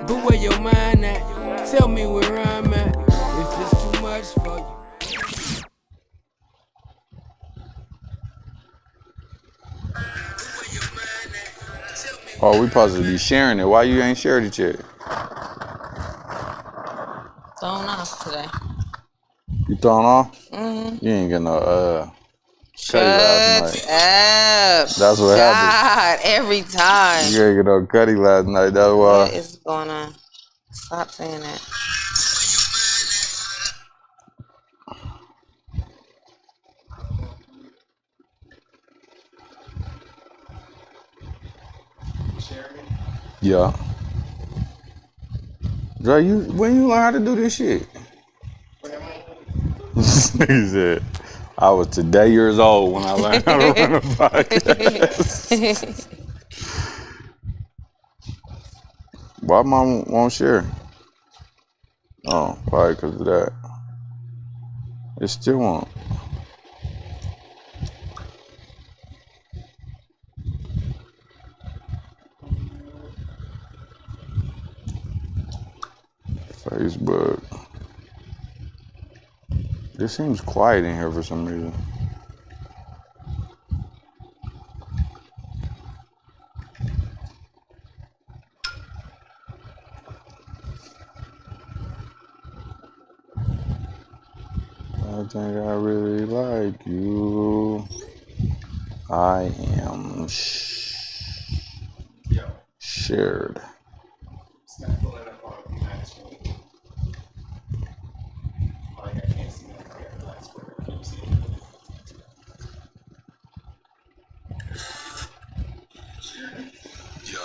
But where your mind at? Tell me where I'm at. If it's too much for you. Oh, we supposed to be sharing it. Why you ain't shared it yet? Thrown off today. You thrown off? Mm-hmm. You ain't get no Shut cutty last night. up. That's what happened. God, every time. You ain't get no cutty last night. That's why. What is going on? Stop saying that. Yeah. Dre, when you learn how to do this shit? He said, I was today years old when I learned how to run a podcast. Why mom won't share? Oh, probably because of that. It still won't. Facebook. This seems quiet in here for some reason. I think I really like you. I am shared.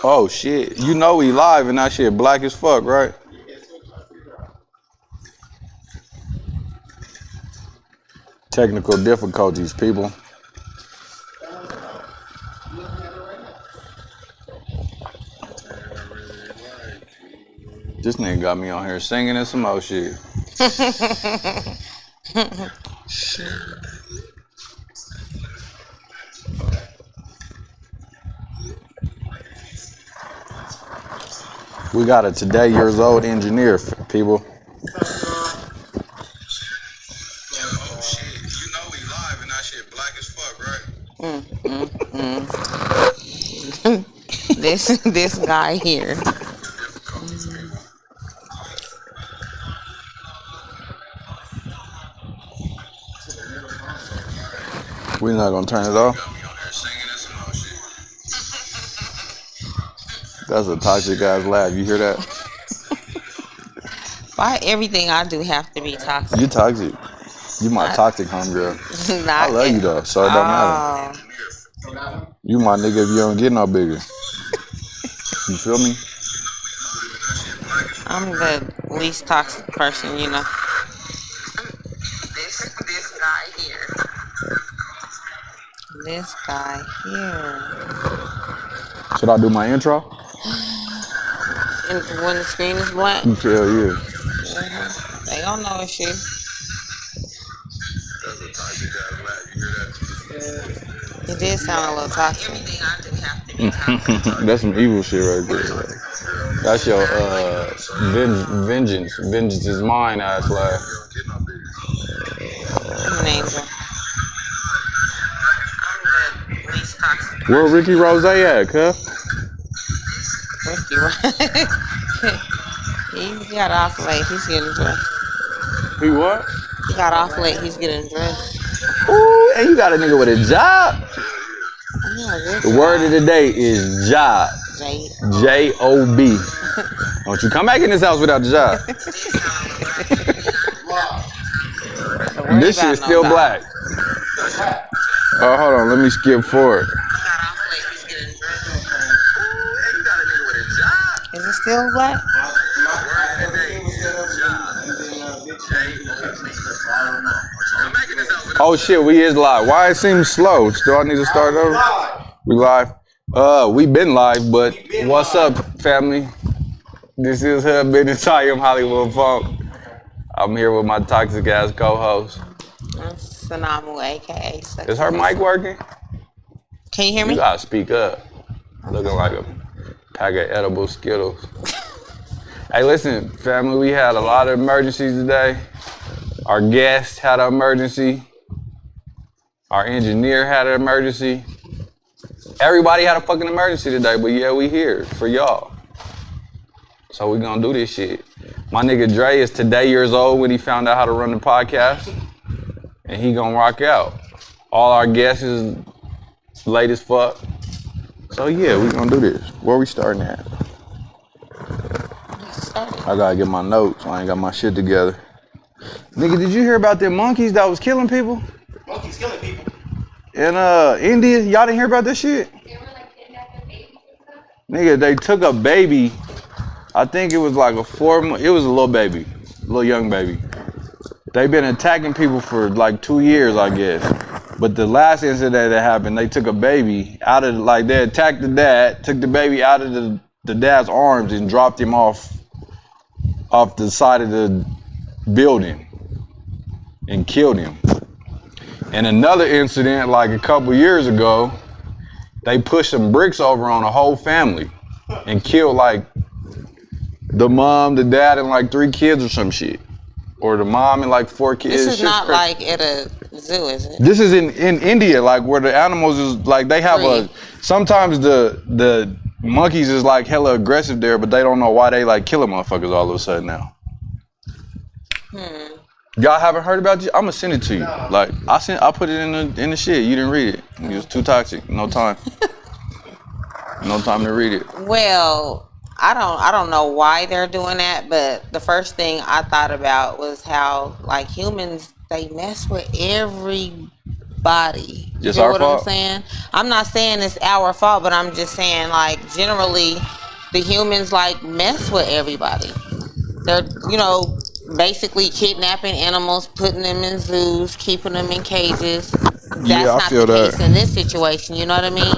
Oh shit, you know we live and that shit black as fuck, right? Technical difficulties, people. This nigga got me on here singing and some more shit. We got a today years old engineer, people. This guy here. We're not gonna turn it off. That's a toxic ass laugh. You hear that? Why everything I do have to be toxic? You toxic. You my toxic homegirl. I love you though, so it don't matter. You my nigga if you don't get no bigger. You feel me? I'm the least toxic person, you know. This guy here. This guy here. Should I do my intro? And when the screen is blank? Hell yeah. They don't know it's you. It did sound a little toxic. Everything I do have to be toxic. That's some evil shit right there. That's your vengeance. Vengeance is mine ass laugh. I'm an angel. I'm the least toxic. Where Ricky Rose at, cuz? Ricky Rose. He got off late. He's getting dressed. He what? He got off late. He's getting dressed. Ooh, and you got a nigga with a job. The word of the day is job. J-O-B. Don't you come back in this house without the job. This shit's still black. Oh, hold on. Let me skip forward. Is it still black? Oh shit, we is live. Why it seems slow? Do I need to start over? We live? We been live, but what's up, family? This is HoodBizness. I am Hollywood Funk. I'm here with my toxic ass co-host. Sanamu, aka Sexy. Is her mic working? Can you hear me? You gotta speak up. Looking like a pack of edible Skittles. Hey, listen, family, we had a lot of emergencies today. Our guest had an emergency. Our engineer had an emergency. Everybody had a fucking emergency today, but yeah, we here for y'all. So we gonna do this shit. My nigga Dre is today years old when he found out how to run the podcast. And he gonna rock out. All our guests is late as fuck. So yeah, we gonna do this. Where we starting at? I gotta get my notes. I ain't got my shit together. Nigga, did you hear about them monkeys that was killing people? Monkeys killing people. In India, y'all didn't hear about this shit? They were like kidnapping babies and stuff. Nigga, they took a baby. I think it was like it was a little baby, a little young baby. They've been attacking people for like 2 years, I guess. But the last incident that happened, they took a baby out of, like they attacked the dad, took the baby out of the dad's arms and dropped him off the side of the building and killed him. And another incident, like a couple years ago, they pushed some bricks over on a whole family and killed like the mom, the dad, and like 3 kids or some shit. Or the mom and like 4 kids. This is not like at a zoo, is it? This is in India, like where the animals is like they have sometimes the monkeys is like hella aggressive there, but they don't know why they like killing motherfuckers all of a sudden now. Y'all haven't heard about this? I'ma send it to you. No. Like I put it in the shit. You didn't read it. It was too toxic. No time. No time to read it. Well, I don't know why they're doing that, but the first thing I thought about was how like humans, they mess with everybody. Just you know our what fault? I'm saying? I'm not saying it's our fault, but I'm just saying like generally the humans like mess with everybody. They're, you know, basically kidnapping animals, putting them in zoos, keeping them in cages. That's not the case in this situation, you know what I mean?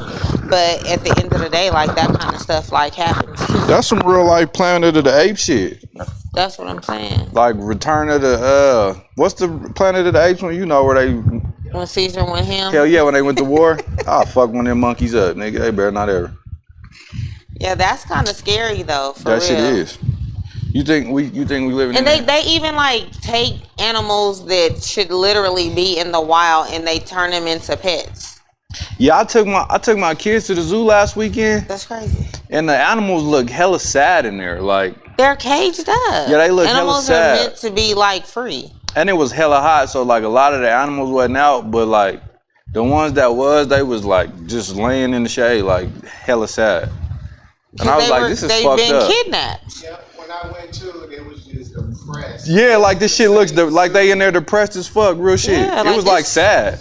But at the end of the day, like that kind of stuff like happens too. That's some real life Planet of the Apes shit. That's what I'm saying. Like Return of the what's the Planet of the Apes one? You know where they When Caesar went him. hell yeah, when they went to war. I'll fuck one of them monkeys up, nigga. They better not ever. Yeah, that's kind of scary though. For That real. shit is. You think we live in? And they even like take animals that should literally be in the wild and they turn them into pets. Yeah, I took my kids to the zoo last weekend. That's crazy. And the animals look hella sad in there, like they're caged up. Yeah, they look hella animals sad. are meant to be like free. And it was hella hot, so like a lot of the animals wasn't out, but like the ones that was, they was like just laying in the shade, like hella sad. And I was like, this is fucked up. They've been kidnapped. Yeah, when I went to it, was just depressed. Yeah, like this shit looks like they in there depressed as fuck, real shit. Yeah, it like was like sad.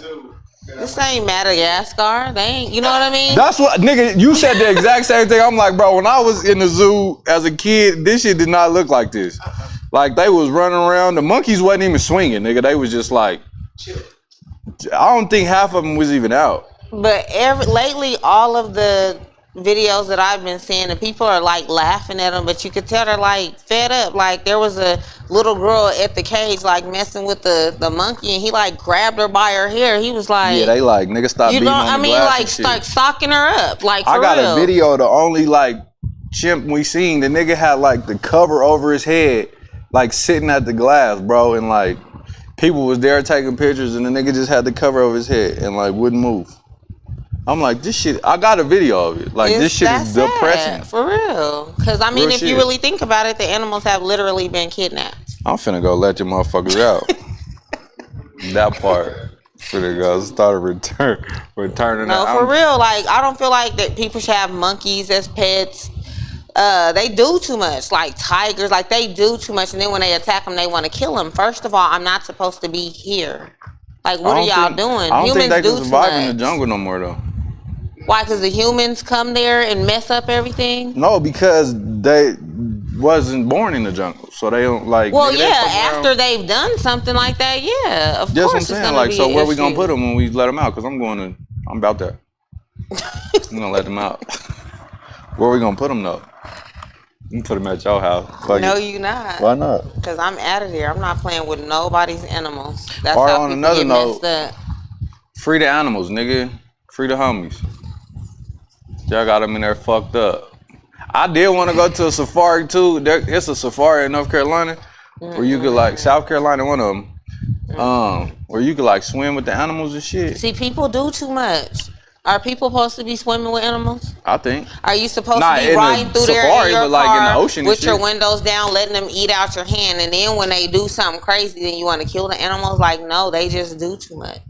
This ain't Madagascar. They ain't, you know what I mean? That's what, nigga, you said the exact same thing. I'm like, bro, when I was in the zoo as a kid, this shit did not look like this. Like, they was running around. The monkeys wasn't even swinging, nigga. They was just like, I don't think half of them was even out. But lately, all of the videos that I've been seeing, and people are like laughing at them, but you could tell they're like fed up. Like there was a little girl at the cage like messing with the monkey, and he like grabbed her by her hair. He was like, yeah, they like, nigga, stop beating on the glass like and shit. start socking her up. Like for I got real. a video, the only like chimp we seen, the nigga had like the cover over his head, like sitting at the glass, bro, and like people was there taking pictures, and the nigga just had the cover over his head and like wouldn't move. I'm like, this shit, I got a video of it. Like, this shit is depressing. For real. Because, I mean, Real if you shit. really think about it, the animals have literally been kidnapped. I'm finna go let them motherfuckers out. That part. Finna go start returning. No, for real. Like, I don't feel like that people should have monkeys as pets. They do too much. Like tigers, like they do too much. And then when they attack them, they want to kill them. First of all, I'm not supposed to be here. Like, what are y'all doing? I don't Humans think they do can too survive much. in the jungle no more, though. Why? Because the humans come there and mess up everything? No, because they wasn't born in the jungle, so they don't like. Well, nigga, yeah, after they've done something like that, yeah, of That's what I'm course it's saying. gonna Like, be so an where we gonna issue. put them when we let them out? Because I'm about that. I'm gonna let them out. Where we gonna put them though? You can put them at your house. Fuck No, it. you not. Why not? Because I'm out of here. I'm not playing with nobody's animals. That's Or how on people another get note, messed up. Free the animals, nigga. Free the homies. Y'all got them in there fucked up. I did want to go to a safari too. It's a safari in North Carolina where you could like South Carolina, one of them. Where you could like swim with the animals and shit. See, people do too much. Are people supposed to be swimming with animals? I think. Are you supposed Not to be in riding the through there safari, in your but like in the car ocean and with your shit? windows down, letting them eat out your hand, and then when they do something crazy, then you want to kill the animals? Like, no, they just do too much.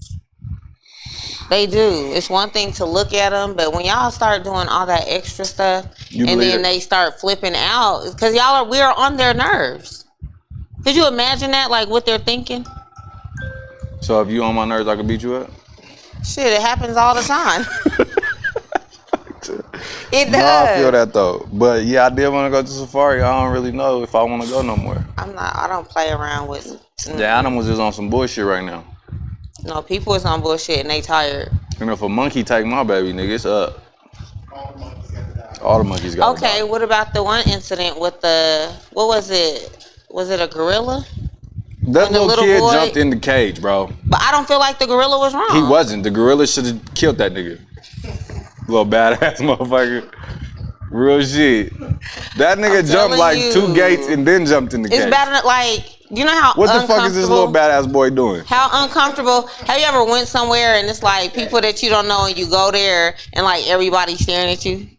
They do. It's one thing to look at them, but when y'all start doing all that extra stuff, and then they start flipping out, because we are on their nerves. Could you imagine that, like what they're thinking? So if you on my nerves, I could beat you up? Shit, it happens all the time. It does. No, I feel that though. But yeah, I did want to go to safari. I don't really know if I want to go no more. I don't play around with it. The animals is on some bullshit right now. No, people is on bullshit and they tired. And if a monkey take my baby, nigga, it's up. All the monkeys got to die. All the monkeys got to die. Okay, what about the one incident with what was it? Was it a gorilla? That When the little kid boy jumped in the cage, bro. But I don't feel like the gorilla was wrong. He wasn't. The gorilla should have killed that nigga. Little badass motherfucker. Real shit. That nigga jumped like 2 gates and then jumped in the cage. It's bad enough, like, you know how What the fuck is this little badass boy doing? How uncomfortable. Have you ever went somewhere and it's like people that you don't know and you go there and like everybody's staring at you?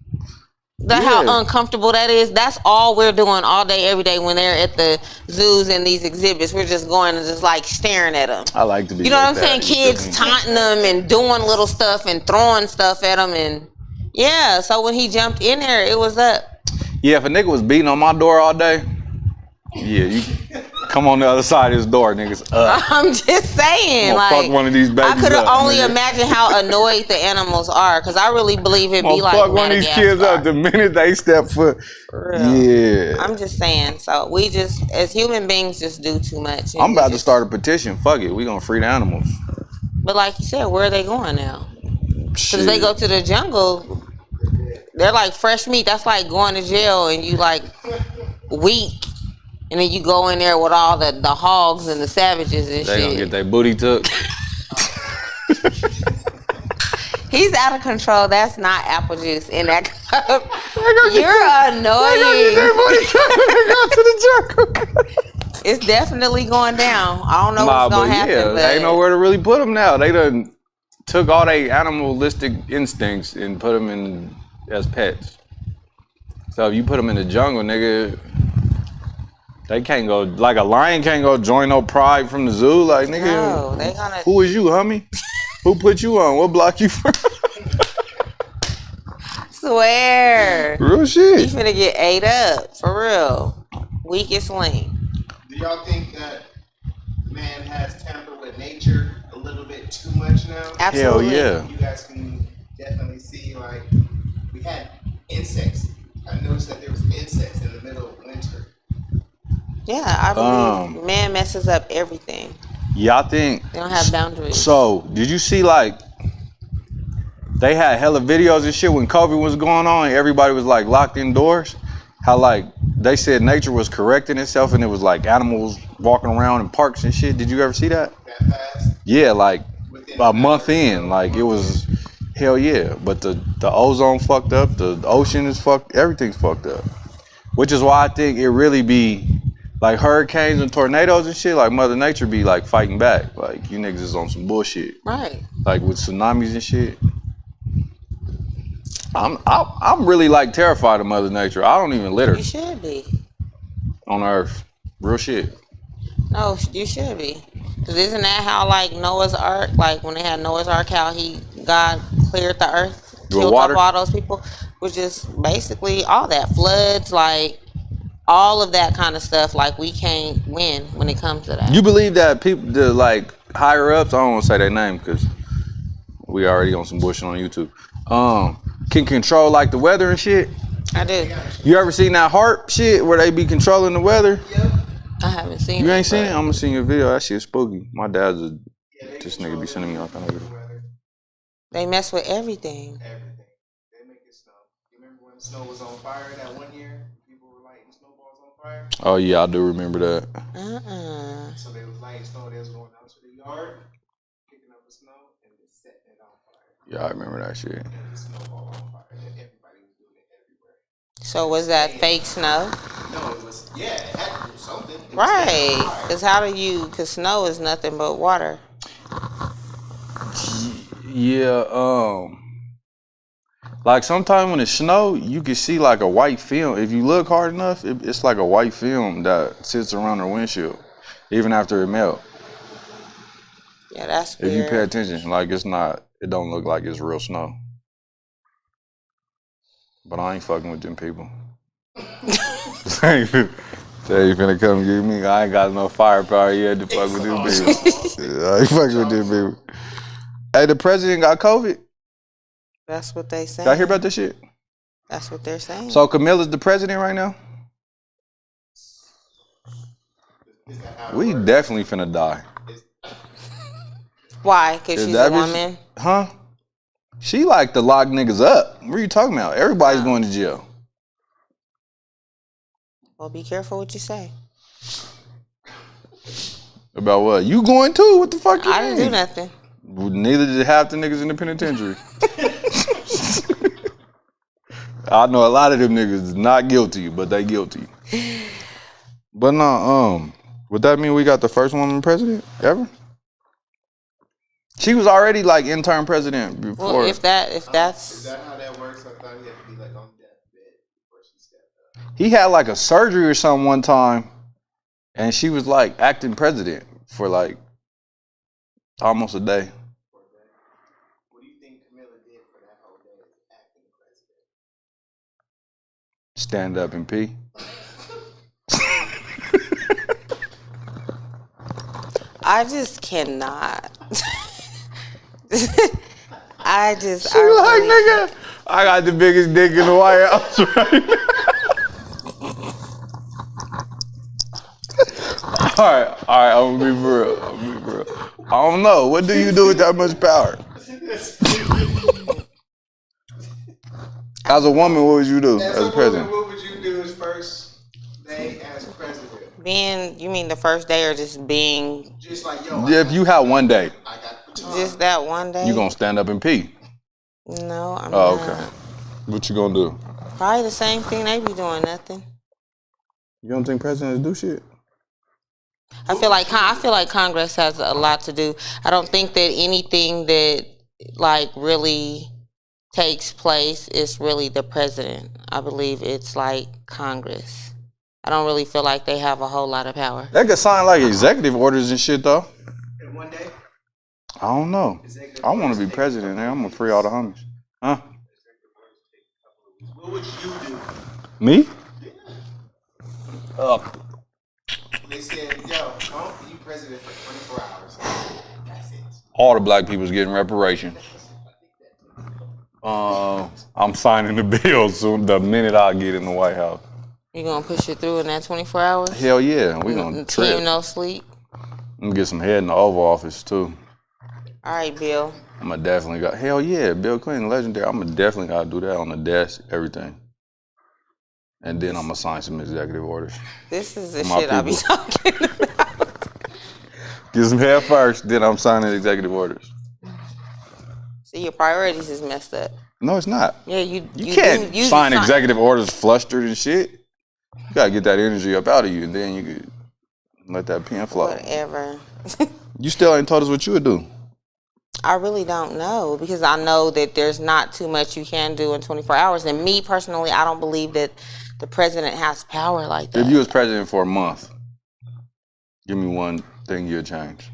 How uncomfortable that is. That's all we're doing all day, every day when they're at the zoos and these exhibits. We're just going and just like staring at them. I like to be. You know like what I'm saying? Kids taunting them and doing little stuff and throwing stuff at them, and yeah. So when he jumped in there, it was up. Yeah, if a nigga was beating on my door all day, yeah, you come on the other side of this door, niggas. I'm just saying, like, fuck one of these babies. I could only imagine how annoyed the animals are, because I really believe it'd be like fuck one of these kids up the minute they step foot. Yeah. I'm just saying. So we just, as human beings, just do too much. I'm about to start a petition. Fuck it, we gonna free the animals. But like you said, where are they going now? Because they go to the jungle, they're like fresh meat. That's like going to jail and you like weak. And then you go in there with all the hogs and the savages and shit. They gonna get their booty took. He's out of control. That's not apple juice in that cup. You're annoying. It's definitely going down. I don't know what's gonna happen. Yeah, but ain't nowhere to really put them now. They done took all their animalistic instincts and put them in as pets. So if you put them in the jungle, nigga, they can't go, like a lion can't go join no pride from the zoo. Like, nigga, no, they gonna... Who is you, homie? Who put you on? What block you from? Swear. Real shit. You finna get ate up, for real. Weakest link. Do y'all think that man has tampered with nature a little bit too much now? Absolutely. Hell yeah. You guys can definitely see, like, we had insects. I noticed that there was insects in the middle of winter. Yeah, I believe man messes up everything. Yeah, I think they don't have boundaries. So, did you see like they had hella videos and shit when COVID was going on and everybody was like locked indoors? How like they said nature was correcting itself and it was like animals walking around in parks and shit. Did you ever see that? That fast? Yeah, like a month in, like it was hell yeah. But the ozone fucked up, the ocean is fucked, everything's fucked up. Which is why I think it really be like hurricanes and tornadoes and shit, like Mother Nature be like fighting back. Like you niggas is on some bullshit. Right. Like with tsunamis and shit. I'm really like terrified of Mother Nature. I don't even litter. You should be. On Earth. Real shit. No, you should be. Cause isn't that how like Noah's Ark, like when they had Noah's Ark, how God cleared the earth, killed up all those people, which is basically all that floods, like all of that kind of stuff. Like we can't win when it comes to that. You believe that people, the like higher ups, I don't want to say their name because we already on some bullshit on YouTube. Can control like the weather and shit. I do. You ever seen that HARP shit where they be controlling the weather? Yep. I haven't seen it. You ain't seen it? I'm gonna send you a video. That shit's spooky. My dad's this nigga be sending me all kind of videos. They mess with everything. Everything. They make it snow. You remember when the snow was on fire that one year? People were lighting snowballs on fire. Oh yeah, I do remember that. So they was lighting snow. They was going out to the yard, picking up the snow, and just setting it on fire. Yeah, I remember that shit. And the snowball on fire. And everybody was doing it everywhere. So was that fake snow? No, it was. Yeah, it had to do something. It was Right. Because how do you? Because snow is nothing but water. Yeah, like sometimes when it snow, you can see like a white film. If you look hard enough, it's like a white film that sits around the windshield, even after it melt. Yeah, that's If you pay weird. attention, like it don't look like it's real snow. But I ain't fucking with them people. Say you finna come get me. I ain't got no firepower yet to fuck with them people. I ain't fucking with them people. Hey, the president got COVID. That's what they say. Y'all hear about this shit? That's what they're saying. So Camilla's the president right now? We definitely finna die. Why? Because she's a woman? Huh? She like to lock niggas up. What are you talking about? Everybody's going to jail. Well, be careful what you say. About what? You going too? What the fuck you I mean? didn't do nothing. Neither did half the niggas in the penitentiary. I know a lot of them niggas is not guilty, but they guilty. But no, would that mean we got the first woman president ever? She was already like interim president before. Well, if that's Is that how that works? I thought he had to be like on deathbed before she stepped up. He had like a surgery or something one time, and she was like acting president for like almost a day. What do you think Camilla did for that whole day as acting president? Stand up and pee. I just cannot. Nigga, I got the biggest dick in the White House right now. all right, I'm gonna be for real. I don't know. What do you do with that much power? As a woman, what would you do as president? What would you do his first day as president? You mean the first day or just being? Just like, yo. If you had one day, I got the time. Just that one day? you gonna stand up and pee. No, I'm Oh, not. okay. What you gonna do? Probably the same thing they be doing, nothing. You don't think presidents do shit? I feel like Congress has a lot to do. I don't think that anything that like really takes place is really the president. I believe it's like Congress. I don't really feel like they have a whole lot of power. They could sign like executive orders and shit though. In one day? I don't know. I want to be president. Man. I'm gonna free all the homies. Huh? What would you do? Me? They said, yo, you president for 24 hours. That's it. All the black people's getting reparations. I'm signing the bill soon. The minute I get in the White House. You gonna push it through in that 24 hours? Hell yeah, we gonna trip. Team no sleep. I'm gonna get some head in the Oval Office too. All right, Bill. I'm gonna definitely got. Hell yeah, Bill Clinton, legendary. I'm gonna definitely gotta do that on the desk, everything. And then I'm gonna sign some executive orders. This is the My shit I be people. talking about. Get some head first, then I'm signing executive orders. See, your priorities is messed up. No, it's not. Yeah, You can't sign executive orders flustered and shit. You gotta get that energy up out of you, and then you can let that pen flow. Whatever. You still ain't told us what you would do. I really don't know because I know that there's not too much you can do in 24 hours. And me personally, I don't believe that the president has power like that. If you was president for a month, give me one thing you'd change.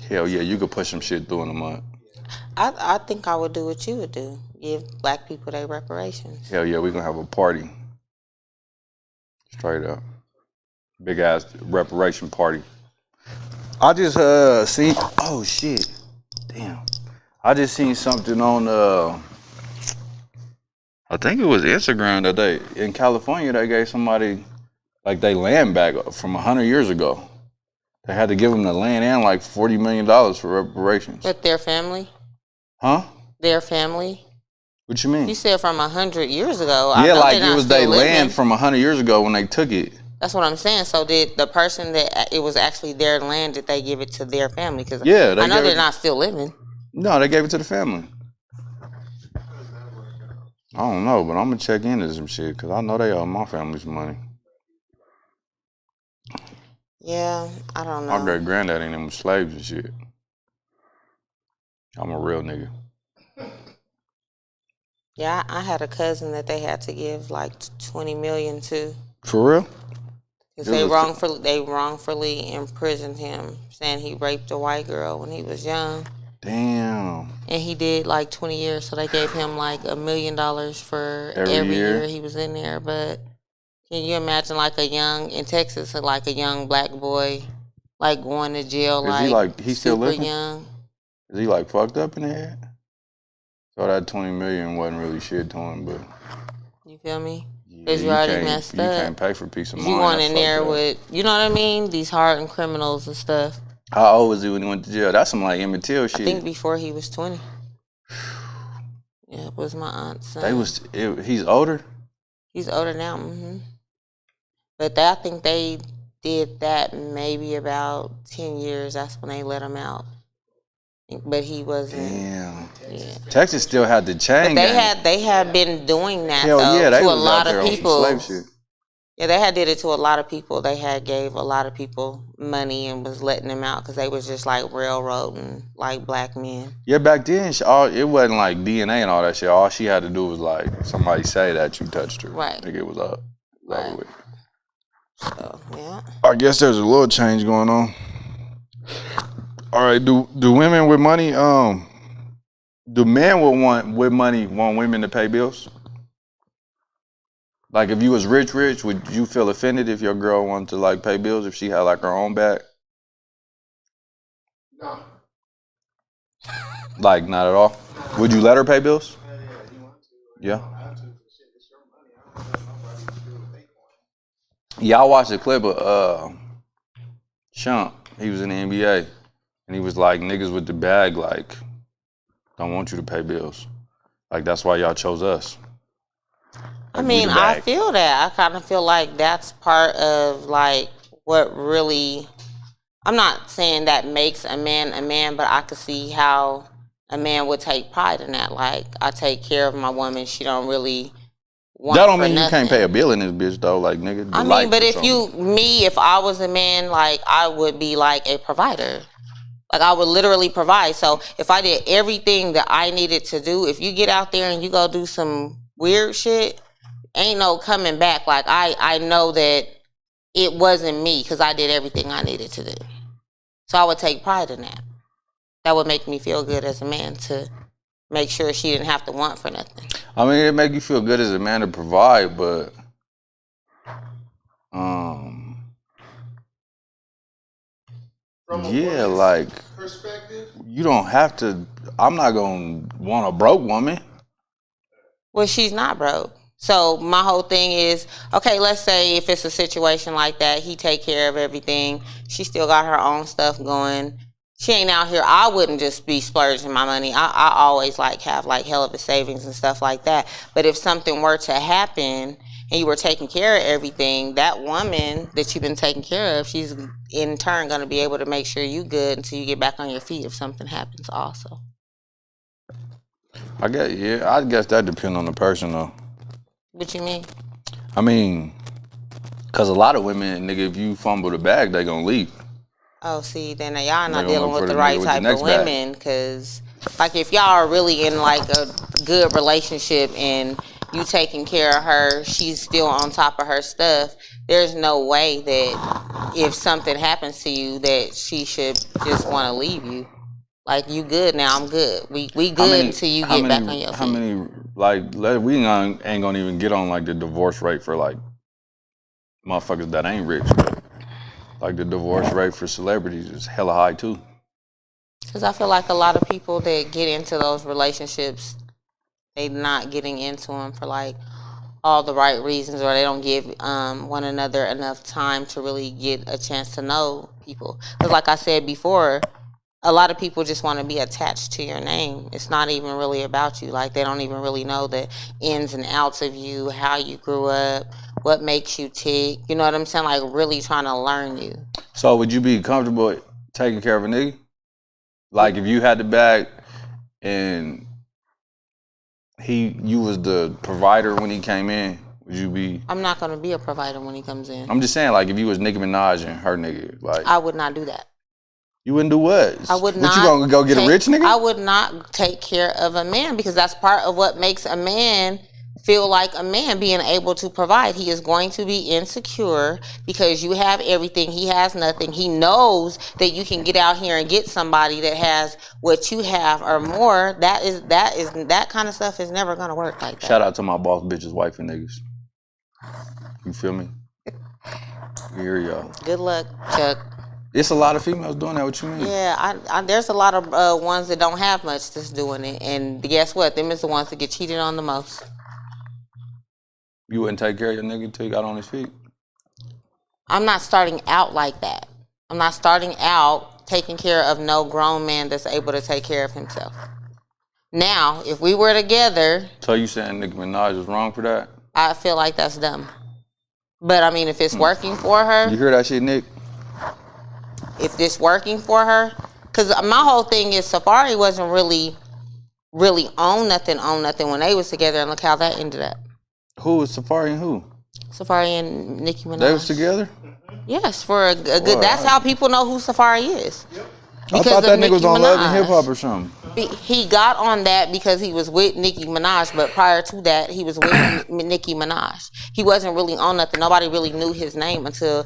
Hell yeah, you could push some shit through in a month. I think I would do what you would do. Give black people their reparations. Hell yeah, we gonna have a party. Straight up. Big ass reparation party. I just seen, oh shit, damn. I just seen something on, I think it was Instagram that in California, they gave somebody like they land back from 100 years ago. They had to give them the land and like $40 million for reparations. With their family? Huh? Their family? What you mean? You said from 100 years ago. Yeah, like it was their land from 100 years ago when they took it. That's what I'm saying. So did the person that it was actually their land, did they give it to their family? Because yeah, I know they're not still living. No, they gave it to the family. I don't know, but I'm gonna check into some shit because I know they owe my family some money. Yeah, I don't My know. great granddaddy and them was slaves and shit. I'm a real nigga. Yeah, I had a cousin that they had to give like 20 million to For real? because It was they wrongfully imprisoned him, saying he raped a white girl when he was young, Damn. and he did like 20 years. So they gave him like $1 million for Every year? he was in there. But can you imagine like in Texas, like a young black boy, like going to jail, Is he like he still super living? young? Is he like fucked up in the head? So that 20 million wasn't really shit to him, but You feel me? yeah, Because you already messed you up. can't pay for peace of mind. You went That's in there fucked up. with, you know what I mean? These hardened criminals and stuff. How old was he when he went to jail? That's some like Emmett Till shit. I think before he was 20. Yeah, it was my aunt's son. He's older? He's older now. But I think they did that maybe about 10 years. That's when they let him out. But he wasn't. Damn. Yeah. Texas still had the chain gang. They had been doing that Hell though yeah, they to a was lot out there of on some people. slave shit. Yeah, they had did it to a lot of people. They had gave a lot of people money and was letting them out because they was just like railroading like black men. Yeah, back then, it wasn't like DNA and all that shit. All she had to do was like somebody say that you touched her. Right. Like it was up. Right. So yeah. I guess there's a little change going on. All right, do women with money, do men with money want women to pay bills? Like if you was rich, would you feel offended if your girl wanted to like pay bills if she had like her own bag? No. Like not at all. Would you let her pay bills? Yeah, you want to. Yeah. I have to. Shit, it's your money. I don't let nobody do what they want. Yeah, I watched a clip of Shump. He was in the NBA, and he was like, "Niggas with the bag, like, don't want you to pay bills. Like that's why y'all chose us." I mean, I feel that. I kind of feel like that's part of like what really. I'm not saying that makes a man, but I could see how a man would take pride in that. Like, I take care of my woman. She don't really want that don't for mean nothing. You can't pay a bill in this bitch though. Like nigga. I mean, but if I was a man, like I would be like a provider. Like I would literally provide. So if I did everything that I needed to do, if you get out there and you go do some weird shit, ain't no coming back. Like I know that it wasn't me because I did everything I needed to do. So I would take pride in that. That would make me feel good as a man to make sure she didn't have to want for nothing. I mean, it make you feel good as a man to provide, but yeah, like perspective, you don't have to. I'm not gonna want a broke woman. Well, she's not broke. So my whole thing is, okay, let's say if it's a situation like that, he take care of everything. She still got her own stuff going. She ain't out here. I wouldn't just be splurging my money. I always like have like hell of a savings and stuff like that. But if something were to happen and you were taking care of everything, that woman that you've been taking care of, she's in turn going to be able to make sure you good until you get back on your feet if something happens also. I guess that depends on the person though. What you mean? I mean, cause a lot of women, nigga, if you fumble the bag, they gonna leave. Oh, see, then y'all not They dealing gonna with the look right for the type next of bag. women, cause like if y'all are really in like a good relationship and you taking care of her, she's still on top of her stuff. There's no way that if something happens to you that she should just want to leave you. Like you good now, I'm good. We good until you get back on your feet. How many we ain't gonna even get on like the divorce rate for like motherfuckers that ain't rich. Like the divorce rate for celebrities is hella high too. Because I feel like a lot of people that get into those relationships, they not getting into them for like all the right reasons, or they don't give one another enough time to really get a chance to know people. Because like I said before, a lot of people just want to be attached to your name. It's not even really about you. Like they don't even really know the ins and outs of you, how you grew up, what makes you tick. You know what I'm saying? Like really trying to learn you. So would you be comfortable taking care of a nigga? Like if you had the bag and you was the provider when he came in, would you be? I'm not gonna be a provider when he comes in. I'm just saying, like, if you was Nicki Minaj and her nigga, like, I would not do that. you wouldn't do what? I would not. What, you gonna go get a rich nigga? I would not take care of a man because that's part of what makes a man feel like a man, being able to provide. He is going to be insecure because you have everything, he has nothing. He knows that you can get out here and get somebody that has what you have or more. That kind of stuff is never gonna work like that. Shout out to my boss bitches, wife and niggas. You feel me? Here y'all. Good luck, Chuck. It's a lot of females doing that. What you mean? Yeah, there's a lot of ones that don't have much that's doing it, and guess what? Them is the ones that get cheated on the most. You wouldn't take care of your nigga until he got on his feet? I'm not starting out like that. I'm not starting out taking care of no grown man that's able to take care of himself. Now, if we were together... So you saying Nicki Minaj was wrong for that? I feel like that's dumb. But I mean, if it's working for her... You hear that shit, Nick? If it's working for her... Because my whole thing is Safari wasn't really on nothing when they was together, and look how that ended up. Who was Safari and who? Safari and Nicki Minaj. They was together? Yes, for a good... That's how people know who Safari is. Yep. I thought that nigga was on Love and Hip Hop or something. He got on that because he was with Nicki Minaj, but prior to that, he was with Nicki Minaj. He wasn't really on nothing. Nobody really knew his name until...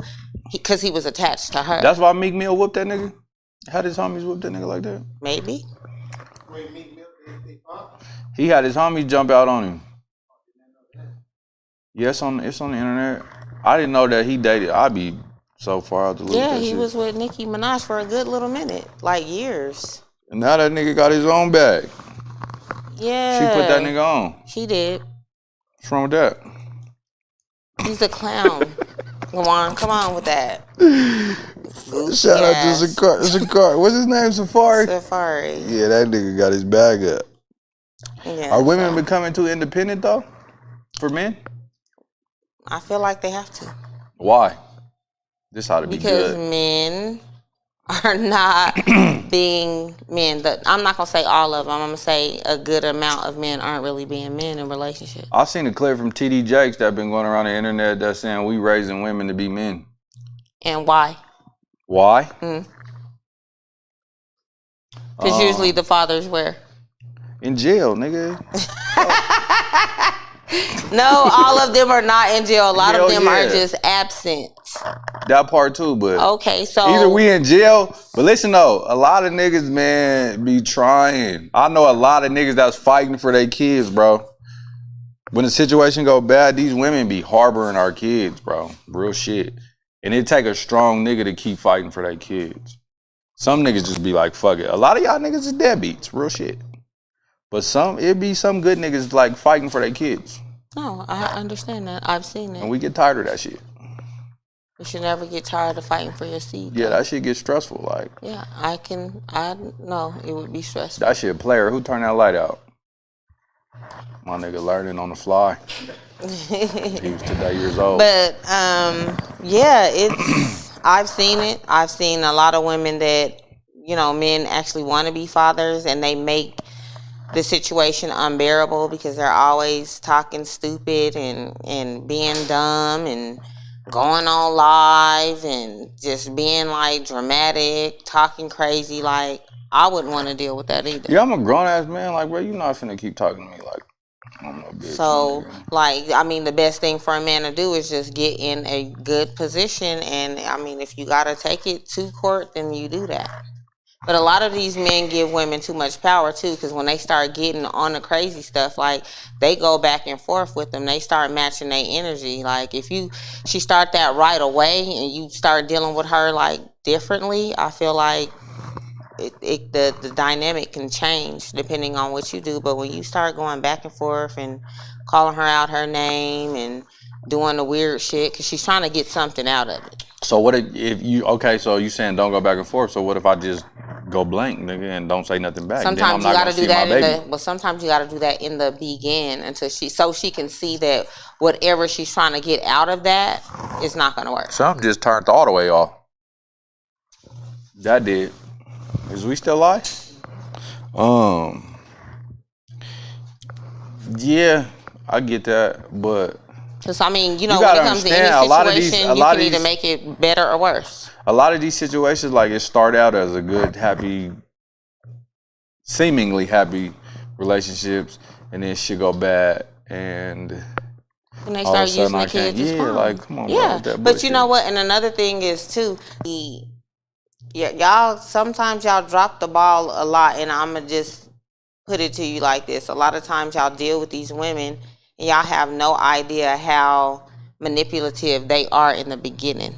Because he was attached to her. That's why Meek Mill whooped that nigga? Had his homies whoop that nigga like that? Maybe. Wait, Meek Mill, He had his homies jump out on him. Yeah, it's on the internet. I didn't know that he dated. I'd be so far out the loop. Yeah, he was with Nicki Minaj for a good little minute, like years. And now that nigga got his own bag. Yeah. She put that nigga on. She did. What's wrong with that? He's a clown. Come on with that. Shout out to Zakar. What's his name? Safari? Safari. Yeah, that nigga got his bag up. Yeah, Are women becoming too independent though? For men? I feel like they have to. Why? This ought to be because good. Men are not being men. I'm not gonna say all of them. I'm gonna say a good amount of men aren't really being men in relationships. I seen a clip from TD Jakes that been going around the internet that's saying we raising women to be men. And why? Why? Because usually the father's where? In jail, nigga. No, all of them are not in jail. A lot Hell of them are yeah. just absent. That part too, but Okay, so either we in jail, but listen though, a lot of niggas, man, be trying. I know a lot of niggas that's fighting for their kids, bro. When the situation go bad, these women be harboring our kids, bro. Real shit. And it take a strong nigga to keep fighting for their kids. Some niggas just be like, fuck it. A lot of y'all niggas is deadbeats, real shit. But it be some good niggas like fighting for their kids. No, I understand that. I've seen it. And we get tired of that shit. You should never get tired of fighting for your seed. Yeah, that shit gets stressful. Like, Yeah, I know it would be stressful. that shit player. Who turned that light out? My nigga learning on the fly. He was today years old. But yeah, I've seen it. I've seen a lot of women that, men actually want to be fathers, and they make the situation unbearable because they're always talking stupid and being dumb and going on live and just being like dramatic, talking crazy. Like, I wouldn't want to deal with that either. Yeah, I'm a grown ass man. Like, bro, you not finna keep talking to me like I'm no bitch. So, the best thing for a man to do is just get in a good position. And, if you got to take it to court, then you do that. But a lot of these men give women too much power, too, because when they start getting on the crazy stuff, like, they go back and forth with them. They start matching their energy. Like, if she start that right away and you start dealing with her, like, differently, I feel like the dynamic can change depending on what you do. But when you start going back and forth and calling her out her name and doing the weird shit, because she's trying to get something out of it. So what if you, okay, so you saying don't go back and forth. So what if I just go blank, nigga, and don't say nothing back? Sometimes you gotta do that sometimes you gotta do that in the begin until she can see that whatever she's trying to get out of that is not gonna work. Something just turned all the way off. That did. Is we still live? Yeah, I get that, but Because I mean, you know, You when gotta it comes to any understand, a lot of these- situation, a you lot can of either these- make it better or worse. a lot of these situations, like it start out as a good, happy, seemingly happy relationships, and then shit go bad, and And they all of a start sudden using the I can't. kids as Yeah, pawns. like come on, bro, Yeah, with that but you know bullshit. what? And another thing is too, yeah, y'all sometimes y'all drop the ball a lot, and I'ma just put it to you like this: a lot of times y'all deal with these women, and y'all have no idea how manipulative they are in the beginning.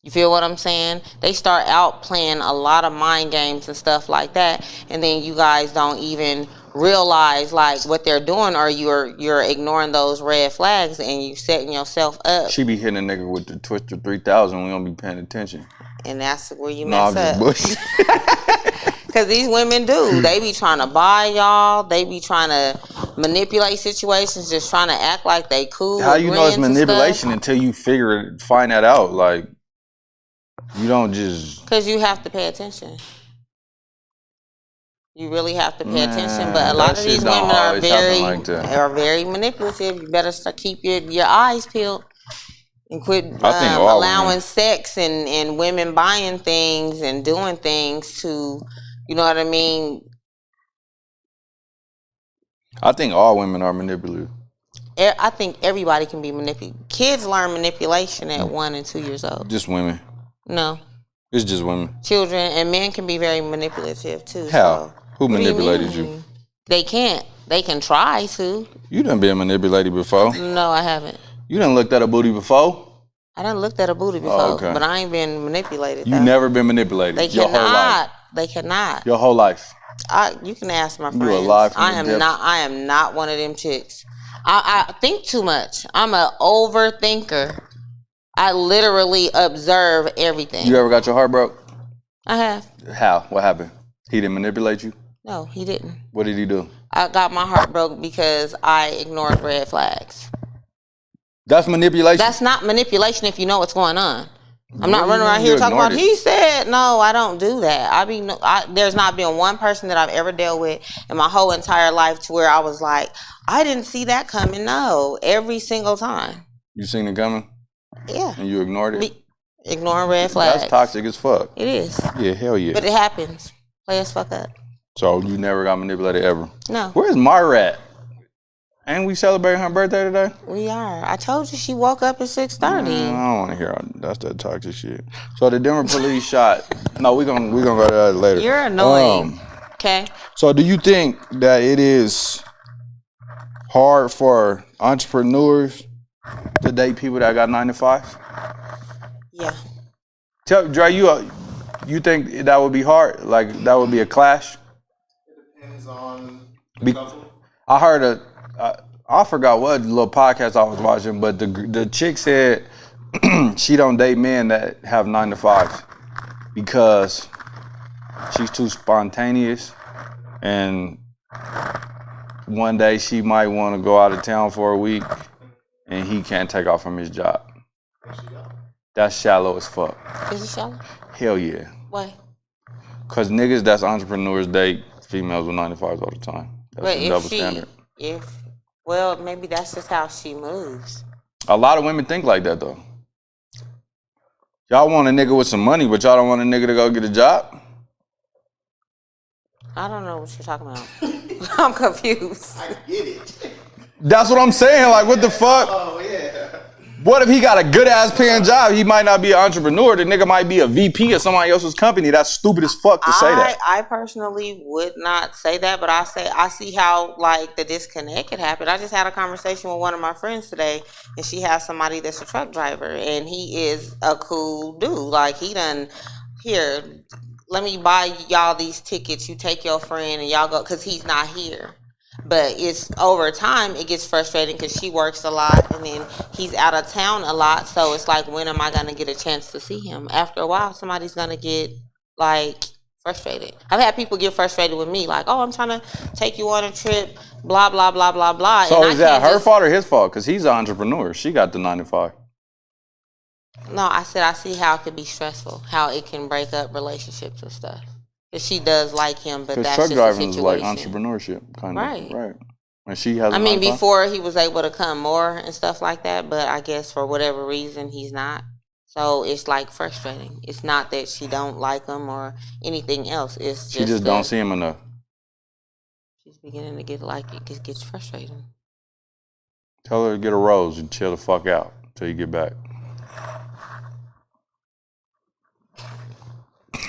You feel what I'm saying? They start out playing a lot of mind games and stuff like that, and then you guys don't even realize like what they're doing, or you're ignoring those red flags, and you setting yourself up, She be hitting a nigga with the Twister 3000. We don't be paying attention. and that's where you No, I'm mess just up. bullshit. Because these women do. They be trying to buy y'all. They be trying to manipulate situations, just trying to act like they cool. How you know it's agreeing to manipulation stuff. until you find that out? Like, you don't just. Because you have to pay attention. You really have to pay attention. But a that lot of shit these don't women are always happen like that. very manipulative. You better keep your eyes peeled. And quit I think all allowing women. sex and women buying things and doing things to, you know what I mean? I think all women are manipulative. I think everybody can be manipulated. Kids learn manipulation at 1 and 2 years old. Just women. No. It's just women. Children and men can be very manipulative too. How? So, Who what do manipulated mean? you? They can't. They can try to. You done been manipulated before. No, I haven't. You done looked at a booty before. I done looked at a booty before, okay. but I ain't been manipulated. You though. never been manipulated. They your whole life. cannot. They cannot. Your whole life. You can ask my friends. You alive from I the am depths. not. I am not one of them chicks. I think too much. I'm an overthinker. I literally observe everything. You ever got your heart broke? I have. How? What happened? He didn't manipulate you? No, he didn't. What did he do? I got my heart broke because I ignored red flags. That's manipulation? That's not manipulation if you know what's going on. I'm not What do running you around mean here you talking about, ignored it? he said, no, I don't do that. There's not been one person that I've ever dealt with in my whole entire life to where I was like, I didn't see that coming. No, every single time. You seen it coming? Yeah. And you ignored it? Ignoring red flags. That's toxic as fuck. It is. Yeah, hell yeah. But it happens. Play as fuck up. So you never got manipulated ever? No. Where's Myra at? Ain't we celebrating her birthday today? We are. I told you she woke up at 6:30. I don't want to hear that's that toxic shit. So the Denver police shot. No, we gonna go to that later. You're annoying. Okay. So do you think that it is hard for entrepreneurs to date people that got 9 to 5? Yeah. Tell Dre, you think that would be hard? Like that would be a clash? It depends on the couple. I heard I forgot what little podcast I was watching, but the chick said she don't date men that have 9 to 5 because she's too spontaneous, and one day she might want to go out of town for a week, and he can't take off from his job. That's shallow as fuck. Is it shallow? Hell yeah. Why? Cause niggas that's entrepreneurs date females with 9 to 5s all the time. That's But a double standard. Well, maybe that's just how she moves. A lot of women think like that though. Y'all want a nigga with some money, but y'all don't want a nigga to go get a job? I don't know what you're talking about. I'm confused. I get it. That's what I'm saying. Like, what the fuck? Oh, yeah. What if he got a good ass paying job? He might not be an entrepreneur. The nigga might be a VP of somebody else's company. That's stupid as fuck to say that. I personally would not say that, but I see how like the disconnect could happen. I just had a conversation with one of my friends today, and she has somebody that's a truck driver, and he is a cool dude. Like he done here. Let me buy y'all these tickets. You take your friend and y'all go, because he's not here. But it's over time, it gets frustrating because she works a lot and then he's out of town a lot. So it's like, when am I going to get a chance to see him? After a while, somebody's going to get like frustrated. I've had people get frustrated with me, like, oh, I'm trying to take you on a trip, blah, blah, blah, blah, blah. So and is that her fault or his fault? Because he's an entrepreneur. She got the 9 to 5. No, I said I see how it could be stressful, how it can break up relationships and stuff. Because she does like him, but that's truck just a driving situation. is like entrepreneurship, kind of. Right. Right. And she has. I mean, before he was able to come more and stuff like that, but I guess for whatever reason he's not. So it's like frustrating. It's not that she don't like him or anything else. It's just she just don't see him enough. She's beginning to get like it gets frustrating. Tell her to get a rose and chill the fuck out until you get back.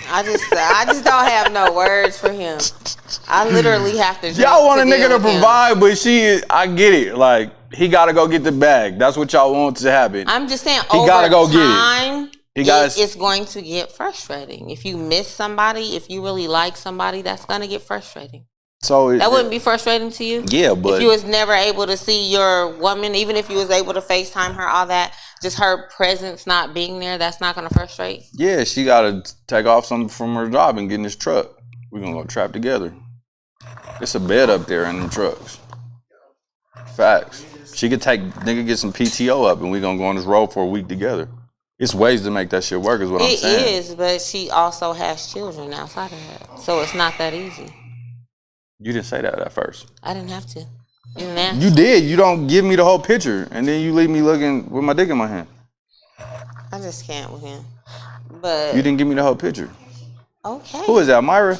I just don't have no words for him. I literally have to. Y'all want a nigga to provide, but I get it. Like, he gotta go get the bag. That's what y'all want to happen. I'm just saying, he gotta go get it. It's going to get frustrating. If you miss somebody, if you really like somebody, that's gonna get frustrating. So that wouldn't be frustrating to you? Yeah, but if you was never able to see your woman, even if you was able to FaceTime her, all that, just her presence not being there, that's not gonna frustrate? Yeah, she gotta take off something from her job and get in this truck. We're gonna go trap together. It's a bed up there in them trucks. Facts. She could get some PTO up and we gonna go on this road for a week together. It's ways to make that shit work is what I'm saying. It is, but she also has children outside of that. So it's not that easy. You didn't say that at first. I didn't have to. You didn't ask. You did. You don't give me the whole picture, and then you leave me looking with my dick in my hand. I just can't with him. But you didn't give me the whole picture. Okay. Who is that, Myra?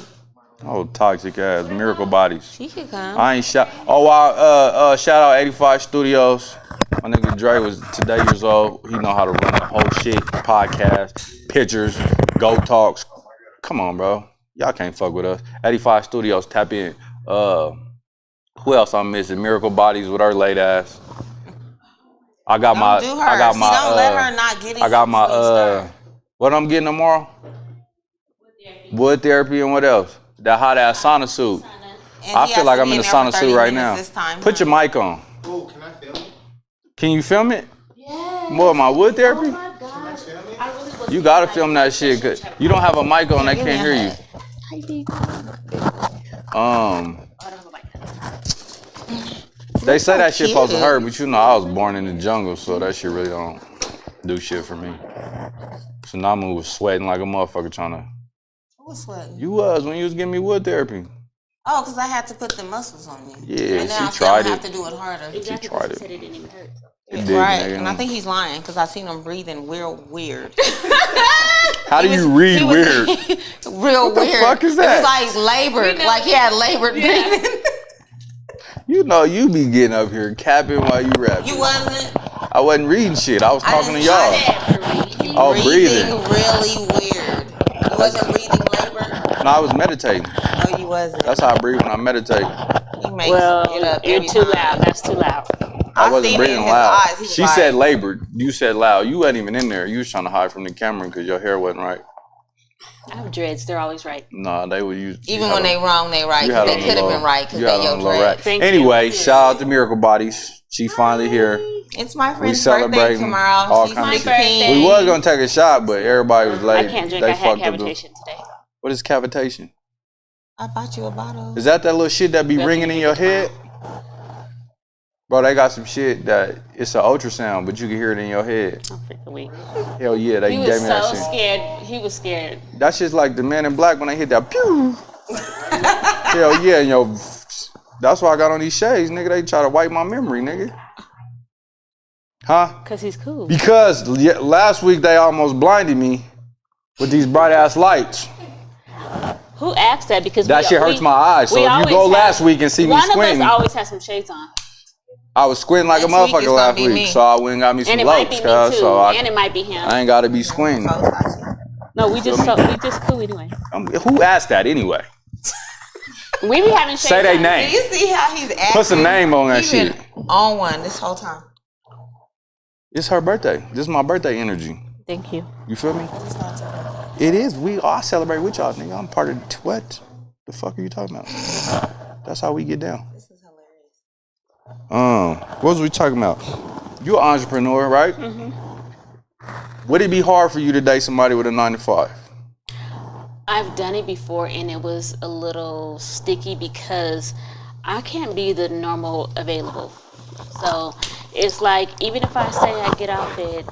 Oh, toxic ass, Miracle Bodies. She could come. I ain't shout. Oh, wow. Shout out 85 Studios. My nigga Dre was today years old. He know how to run the whole shit. Podcast, pictures, goat talks. Come on, bro. Y'all can't fuck with us. 85 Studios, tap in. Who else I'm missing? Miracle Bodies with her late ass. I got my. Don't let her not get it. I got my. What I'm getting tomorrow? Wood therapy and what else? That hot ass sauna suit. I feel like I'm in the sauna suit right now. Put your mic on. Oh, can I film it? Can you film it? Yes. More of my wood therapy? Oh my gosh. You gotta film that shit, cause you don't have a mic on. They can't hear you. They say that shit supposed to hurt, but you know I was born in the jungle, so that shit really don't do shit for me. Tsunamu was sweating like a motherfucker trying to. Who was sweating? You was when you was giving me wood therapy. Oh, because I had to put the muscles on you. Yeah, and now she tried I it. have to do it harder. She tried it. Said it didn't even hurt. It did, right, nigga. and I think he's lying because I seen him breathing real weird. How do you read weird? Real what the weird. Fuck is that? It was like labored, like he had labored breathing. You know you be getting up here capping while you rapping. You wasn't? I wasn't reading shit. I was talking to y'all. Oh, breathing really weird. You wasn't breathing labor? No, I was meditating. No, you wasn't. That's how I breathe when I meditate. You're too loud. That's too loud. I wasn't breathing loud. She said like, labored. You said loud. You wasn't even in there. You was trying to hide from the camera because your hair wasn't right. I have dreads. They're always right. Nah, they would use. Even when they wrong, they right. They could have been right because they your dreads. Anyway, shout out to Miracle Bodies. She finally here. It's my friend's birthday tomorrow. She's 16. We was gonna take a shot, but everybody was late. I can't drink. I had cavitation today. What is cavitation? I bought you a bottle. Is that little shit that be ringing in your head? Bro, they got some shit that it's an ultrasound, but you can hear it in your head. I'm freaking weak. Hell yeah, they gave me that shit. He was so scared. He was scared. That shit's like the Man in Black when they hit that pew. Hell yeah, and yo, that's why I got on these shades, nigga. They try to wipe my memory, nigga. Huh? Because he's cool. Because last week they almost blinded me with these bright ass lights. Who asked that? Because that shit hurts my eyes. So if you go last week and see me squinting. One of us always has some shades on. I was squinting like a motherfucker last week, so I went and got me some lopes, cuz. And it might be him. I ain't gotta be squinting. No, we just cool anyway. Who asked that anyway? We be having shades. Say their name. Do you see how he's acting? Put some name on that shit. On one this whole time. It's her birthday. This is my birthday energy. Thank you. You feel me? It is. We all celebrate with y'all, nigga. I'm part of what? The fuck are you talking about? That's how we get down. This is hilarious. What was we talking about? You're an entrepreneur, right? Mm-hmm. Would it be hard for you to date somebody with a 9 to 5? I've done it before and it was a little sticky because I can't be the normal available. So it's like, even if I say I get off at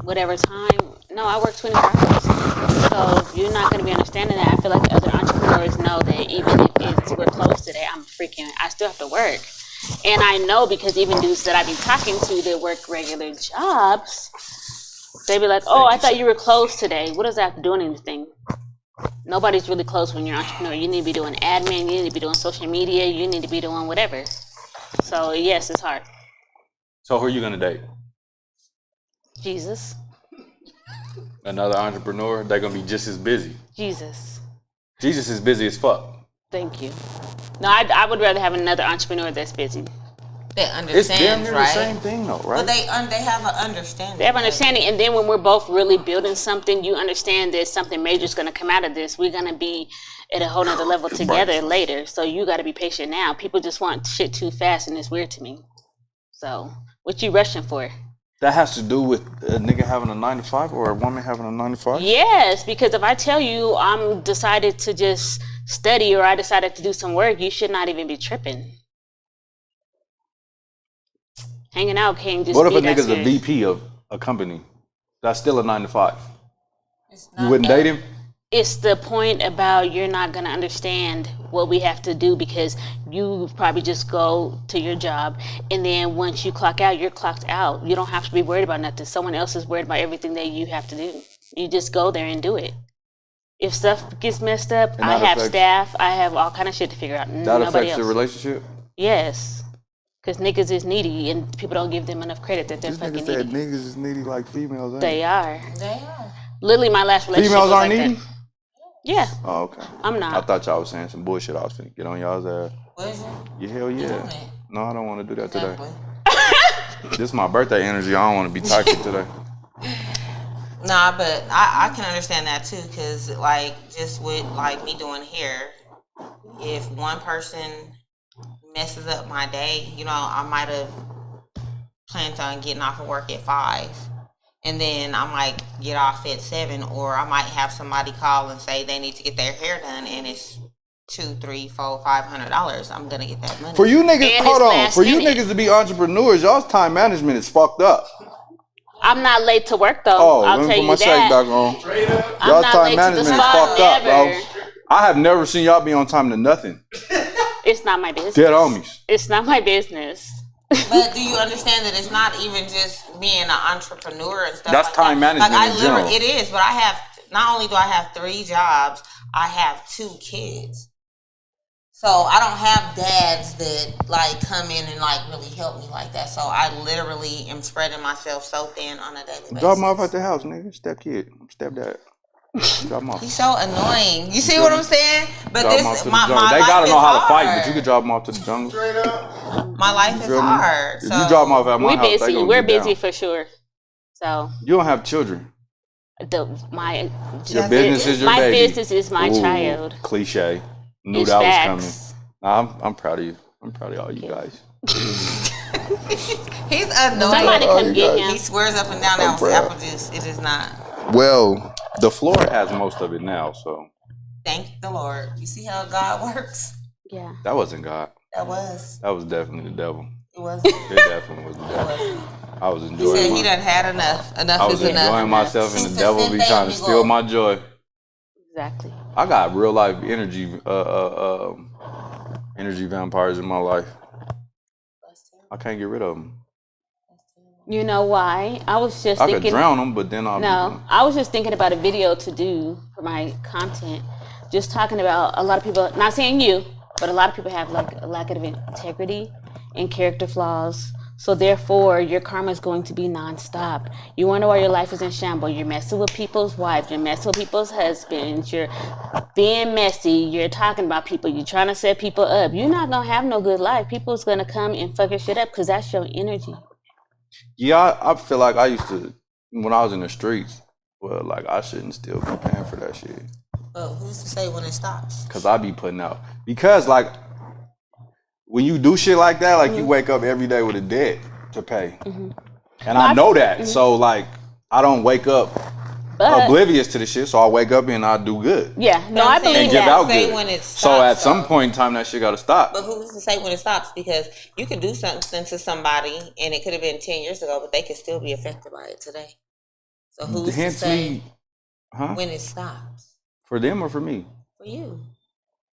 whatever time. No, I work 24 hours. So you're not going to be understanding that. I feel like other entrepreneurs know that even if we're closed today, I still have to work. And I know because even dudes that I be talking to that work regular jobs, they be like, oh, I thought you were closed today. What does that have to do with anything? Nobody's really closed when you're an entrepreneur. You need to be doing admin, you need to be doing social media, you need to be doing whatever. So yes, it's hard. So who are you gonna date? Jesus. Another entrepreneur? They're gonna be just as busy. Jesus. Jesus is busy as fuck. Thank you. No, I would rather have another entrepreneur that's busy. That It's damn understands, near right? the same thing though, right? But they have an understanding. They have understanding, and then when we're both really building something, you understand that something major is going to come out of this. We're going to be at a whole nother level together later. So you got to be patient now. People just want shit too fast, and it's weird to me. So what you rushing for? That has to do with a nigga having a 9-to-5 or a woman having a 9-to-5? Yes, because if I tell you I'm decided to just study or I decided to do some work, you should not even be tripping. Hanging out can't just What if be a that nigga's a serious. VP of a company? That's still a 9-to-5. You wouldn't date him? It's the point about you're not going to understand what we have to do because you probably just go to your job and then once you clock out, you're clocked out. You don't have to be worried about nothing. Someone else is worried about everything that you have to do. You just go there and do it. If stuff gets messed up, I have staff. I have all kind of shit to figure out. That Nobody affects else. your relationship? Yes. Because niggas is needy and people don't give them enough credit that they're This fucking nigga said needy. niggas is needy like females, ain't They are. They are. Literally, my last relationship Females was aren't like needy? that. Yeah, Oh, okay. I'm not. I thought y'all was saying some bullshit. I was finna get on y'all's ass. Was you? Yeah, hell yeah. doing it? No, I don't want to do that today. Exactly. This is my birthday energy. I don't want to be talking today. Nah, but I can understand that too, cause like just with like me doing hair, if one person messes up my day, you know, I might have planned on getting off of work at 5, and then I might get off at 7, or I might have somebody call and say they need to get their hair done, and it's $200, $300, $400, $500. I'm gonna get that money. For you niggas, And hold it's on. last For you minute. niggas to be entrepreneurs, y'all's time management is fucked up. I'm not late to work though. Oh, I'll let me tell put you my shake back that. on. I'm Y'all's not time late to the management is spot, fucked up, bro. never. I have never seen y'all be on time to nothing. It's not my business. Dead homies. It's not my business. But do you understand that it's not even just being an entrepreneur and stuff That's like time that? management Like I in general. literally, it is. But I have, not only do I have 3 jobs, I have 2 kids. So I don't have dads that like come in and like really help me like that. So I literally am spreading myself so thin on a daily basis. Drop them off at the house, nigga. Step kid. Step dad. Drop them off. He's so annoying. You see what I'm saying? But Drop 'em off this, to the my jungle. They life gotta is know how to fight, hard. but you can drop them off to the jungle. My life is Feel me? hard. If So you drop them off at my We're house, they busy. gonna We're get busy down. for sure. So You don't have children. my Your business is your my baby. business is my Ooh, child. Cliche. Knew It's that was facts. coming. Nah, I'm proud of you. I'm proud of all you guys. he's annoying. Somebody come get He him. swears up and down I'm that was proud. apple juice. It is not. Well, the floor has most of it now, so Thank the Lord. You see how God works? Yeah. that wasn't God. That was. That was definitely the devil. It was. It definitely was the It devil. was. I was He enjoying said he my, done had enough. I Enough was is enough. enjoying myself, and Since the the devil be Sente trying to amigo. steal my joy. Exactly. I got real life energy vampires in my life. I can't get rid of them. You know why? I was just I could thinking. drown them, but then I'll No, I was just thinking about a video to do for my content. Just talking about a lot of people, not saying you, but a lot of people have like a lack of integrity and character flaws. So therefore, your karma is going to be nonstop. You wonder why your life is in shambles. You're messing with people's wives. You're messing with people's husbands. You're being messy. You're talking about people. You're trying to set people up. You're not going to have no good life. People's going to come and fuck your shit up because that's your energy. Yeah, I feel like I used to, when I was in the streets, well, like I shouldn't still be paying for that shit. But who's to say when it stops? Cause I be putting out. Because like, when you do shit like that, like you wake up every day with a debt to pay. And I know that. So like, I don't wake up But oblivious to the shit. So I wake up and I do good. yeah, no, I I'm saying believe Give that. out say good. when it So stops, at some though. point in time, that shit gotta stop. But who's to say when it stops? Because you could do something to somebody and it could have been 10 years ago, but they could still be affected by it today. So who's to Hence say me, huh? when it stops? For them or for me? For you.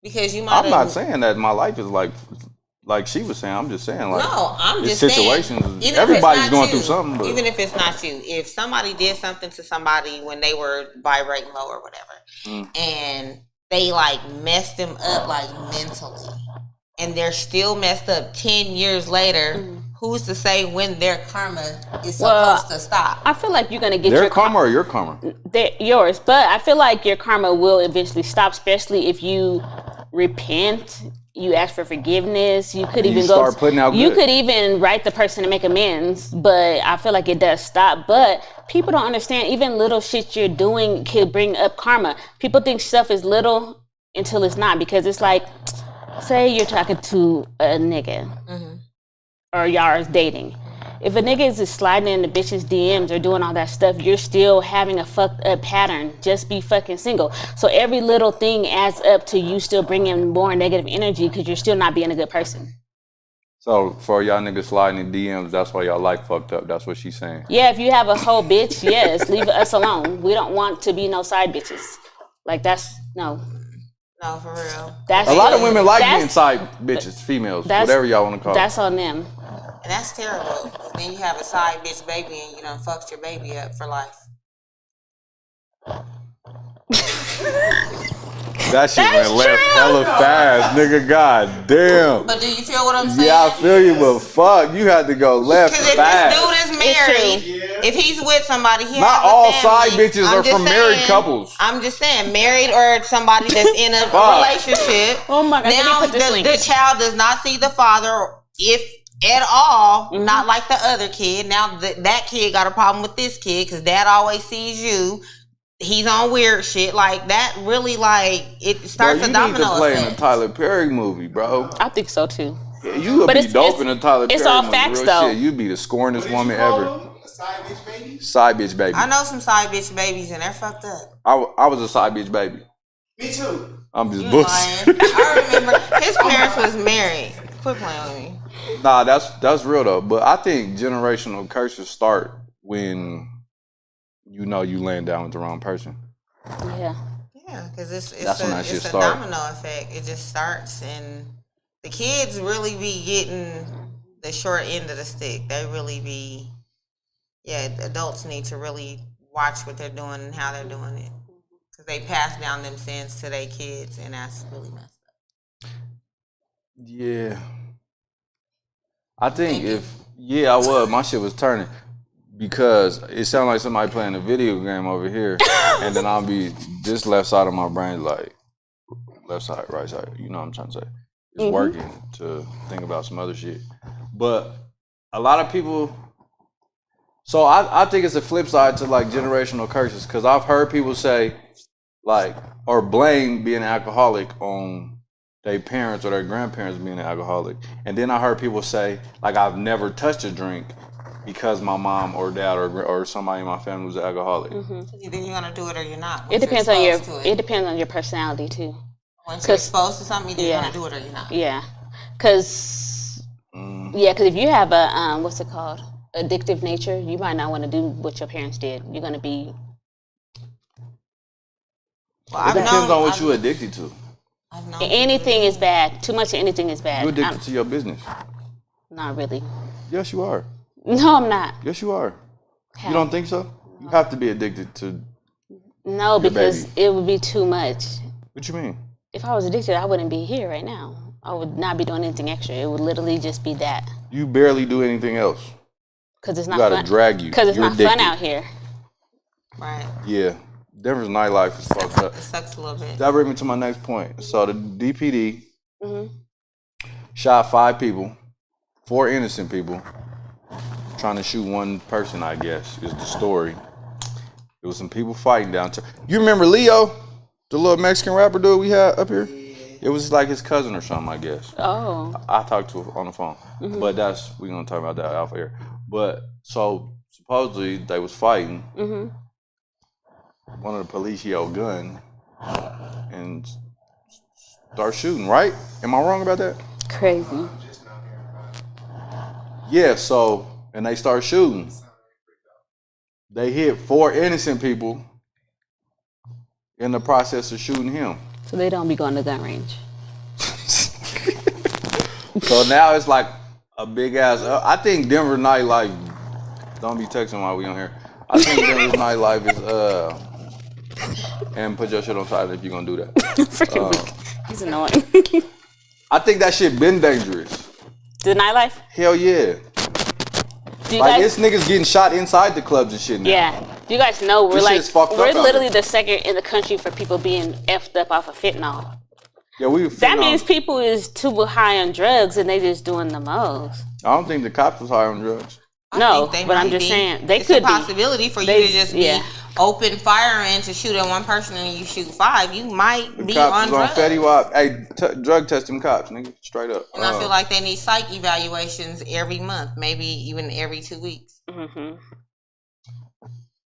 Because you might I'm not saying that my life is like she was saying. I'm just saying like no, I'm it's just situations. saying. Even Everybody's if it's not going you, through something. But even if it's not you, if somebody did something to somebody when they were vibrating low or whatever, and they like messed them up like mentally, and they're still messed up 10 years later, who's to say when their karma is supposed to stop? I feel like you're gonna get their your karma or your karma? Yours, but I feel like your karma will eventually stop, especially if you repent. You ask for forgiveness. You could even start putting out you good. could even write the person and make amends. But I feel like it does stop. But people don't understand. Even little shit you're doing could bring up karma. People think stuff is little until it's not, because it's like, say you're talking to a nigga, or y'all is dating. If a nigga is just sliding in the bitch's DMs or doing all that stuff, you're still having a fucked up pattern. Just be fucking single. So every little thing adds up to you still bringing more negative energy because you're still not being a good person. So for y'all niggas sliding in DMs, that's why y'all like fucked up. That's what she's saying. Yeah, if you have a whole bitch, yes, leave us alone. We don't want to be no side bitches. Like no, for real. That's A lot of women like that's- being side bitches, females, whatever y'all want to call That's it. on them. And that's terrible. Then you have a side bitch baby and you done fucked your baby up for life. That shit went left hella fast, nigga. God damn. But do you feel what I'm saying? Yeah, I feel you, but fuck, you had to go left Because if fast. this dude is married, if he's with somebody, he Not has a all family. side bitches I'm are just from married saying- couples. I'm just saying, married or somebody that's in a Fuck. relationship. Oh my God, let me Now put this link. the child does not see the father, if at all, not like the other kid. Now that kid got a problem with this kid because dad always sees you. He's on weird shit like that. Really, like it starts Bro, a you domino need to play in effect. a Tyler Perry movie, bro. I think so too. Yeah, you would But be it's- dope it's- in a Tyler Perry it's all movie. facts, Real though. shit. You'd be the scorningest What woman did you call ever. him? A side bitch baby? Side bitch baby. I know some side bitch babies and they're fucked up. I was a side bitch baby. Me too. I'm just You bullshit. lying. I remember his parents was married. Quit playing with me. Nah, that's real though. But I think generational curses start when you know you laying down with the wrong person. Yeah. Yeah, because That's when that shit it's a start. domino effect. It just starts, and the kids really be getting the short end of the stick. They really be, adults need to really watch what they're doing and how they're doing it. Because they pass down them sins to their kids, and that's really messed up. Yeah. I think I was. My shit was turning because it sounded like somebody playing a video game over here, and then I'll be this left side of my brain like left side, right side. You know what I'm trying to say? It's working to think about some other shit. But a lot of people. So I think it's a flip side to like generational curses because I've heard people say like or blame being an alcoholic on their parents or their grandparents being an alcoholic. And then I heard people say, like, I've never touched a drink because my mom or dad or somebody in my family was an alcoholic. Either you're gonna do it or you're not. It depends on your personality too. Once you're exposed to something, either you're gonna do it or you're not. Yeah, because if you have a what's it called, addictive nature, you might not want to do what your parents did. You're gonna be. Well, It depends on what you're addicted to. Anything is bad. Too much of anything is bad. You're addicted to your business. Not really. Yes, you are. No, I'm not. Yes, you are. How? You don't think so? You have to be addicted to. No, because baby. it would be too much. What you mean? If I was addicted, I wouldn't be here right now. I would not be doing anything extra. It would literally just be that. You barely do anything else. Because it's not You gotta fun. drag you. Because it's You're not fun addicted. out here. Right. Yeah. Denver's nightlife is fucked up. It sucks a little bit. That brings me to my next point. So the DPD shot 5 people, 4 innocent people, trying to shoot one person, I guess, is the story. There was some people fighting down to. You remember Leo, the little Mexican rapper dude we had up here? It was like his cousin or something, I guess. Oh. I talked to him on the phone, but we're gonna talk about that off air. But so supposedly they was fighting. One of the police yelled gun and start shooting. Right? Am I wrong about that? Crazy. Yeah. So and they start shooting. they hit 4 innocent people in the process of shooting him. So they don't be going to gun range. So now it's like a big ass. I think Denver nightlife. Don't be texting while we on here. I think Denver's nightlife is and put your shit on silent if you're gonna do that. Freaking weak. He's annoying. I think that shit been dangerous. The nightlife? Hell yeah. Do you Like guys, it's niggas getting shot inside the clubs and shit now. yeah. Do you guys know we're This like shit's fucked up we're out literally here. the second in the country for people being effed up off of fentanyl. Yeah, we. That means people is too high on drugs and they just doing the most. I don't think the cops was high on drugs. I think they but I'm might just be. saying they It's could a possibility for They- you to just yeah. be open firing to shoot at one person and you shoot 5. You might The be cops on was on drugs. Fetty Wap. Hey, drug test them cops, nigga. Straight up. And I feel like they need psych evaluations every month, maybe even every 2 weeks. Mm-hmm.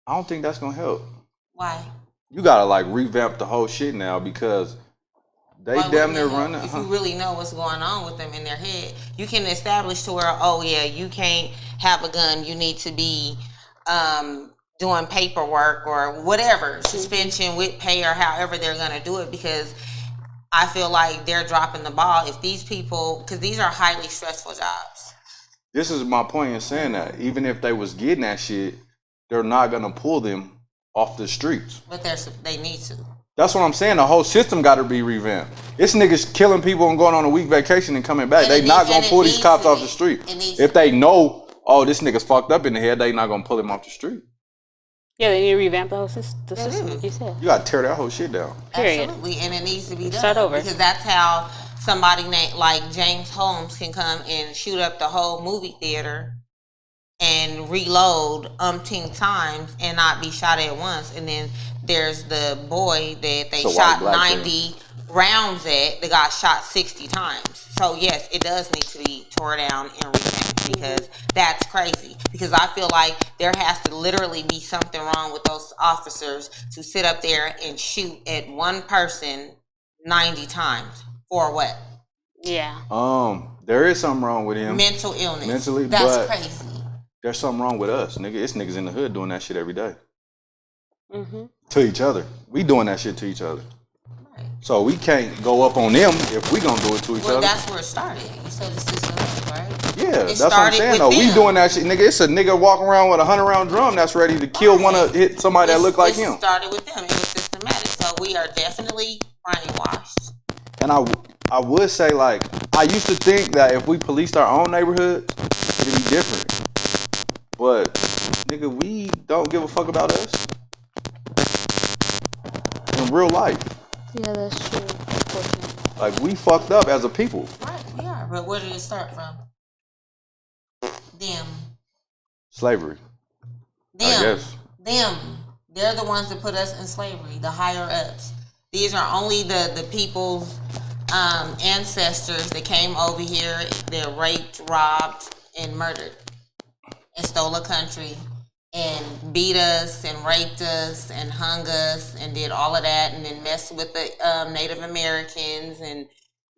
I don't think that's gonna help. Why? You gotta like revamp the whole shit now because they Why damn wouldn't near it help? running. If you really know what's going on with them in their head, you can establish to where, oh yeah, you can't have a gun. You need to be doing paperwork or whatever, suspension with pay or however they're gonna do it. Because I feel like they're dropping the ball. If these people, because these are highly stressful jobs. This is my point in saying that even if they was getting that shit, they're not gonna pull them off the streets. But they need to. That's what I'm saying. The whole system got to be revamped. It's niggas killing people and going on a week vacation and coming back. And They it not needs- gonna and it pull these needs cops to off be. the street. It needs If they know, oh, this nigga's fucked up in the head, they not gonna pull him off the street. Yeah, they need to revamp the whole system, like you said. You gotta tear that whole shit down. Period. Absolutely, and it needs to be done. Start over. Because that's how somebody like James Holmes can come and shoot up the whole movie theater and reload umpteen times and not be shot at once. And then there's the boy that they So shot white, black 90 rounds at that got shot 60 times. So yes, it does need to be tore down and revamped because that's crazy. Because I feel like there has to literally be something wrong with those officers to sit up there and shoot at one person 90 times for what? Yeah. There is something wrong with him. Mental illness. Mentally, that's but crazy. there's something wrong with us, nigga. It's niggas in the hood doing that shit every day. Mm-hmm. To each other. We doing that shit to each other. Right. So we can't go up on them if we gonna do it to each Well, other. that's where it started. You said it's system, right? Yeah, It that's what I'm started saying with though. We them. doing that shit, nigga. It's a nigga walking around with a 100-round drum that's ready to kill hit somebody that look like him. It started with them. It was systematic. So we are definitely brainwashed. And I would say, like, I used to think that if we policed our own neighborhoods, it'd be different. But, nigga, we don't give a fuck about us. In real life. Yeah, that's true. Unfortunately. Like, we fucked up as a people. Right, we are. But where did it start from? Them. Slavery. I guess. Them. They're the ones that put us in slavery, the higher ups. These are only the people's ancestors that came over here, they're raped, robbed, and murdered, and stole a country, and beat us, and raped us, and hung us, and did all of that, and then messed with the Native Americans, and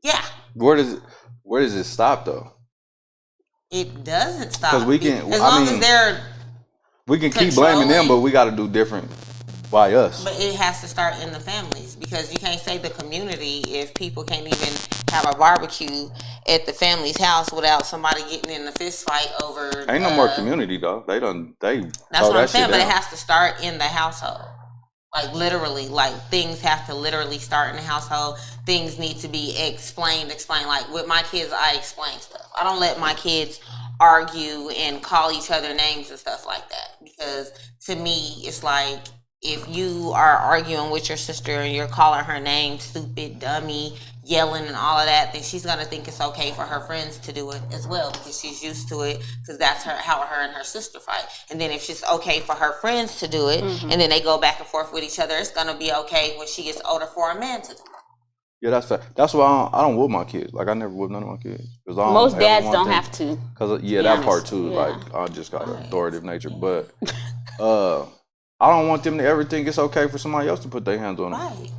yeah. Where does it stop though? It doesn't stop. 'Cause we can- as I long mean- as they're, We can keep blaming them, but we got to do different by us. but it has to start in the families, because you can't say the community if people can't even have a barbecue at the family's house without somebody getting in a fist fight over. Ain't no more community though. They That's tore what I'm that saying, shit but it down. has to start in the household. Like literally, like things have to literally start in the household. Things need to be explained. Like with my kids, I explain stuff. I don't let my kids argue and call each other names and stuff like that, because to me, it's like, if you are arguing with your sister and you're calling her name, stupid, dummy, yelling and all of that, then she's gonna think it's okay for her friends to do it as well, because she's used to it, because that's how her and her sister fight. And then if it's okay for her friends to do it, and then they go back and forth with each other, it's gonna be okay when she gets older for a man to do it. Yeah, that's fair. That's why I don't whoop my kids. Like I never whoop none of my kids. Most dads don't have to. Cause be that part honest. too. Yeah. Like I just got an authoritative nature, but I don't want them to ever think it's okay for somebody else to put their hands on them. Right.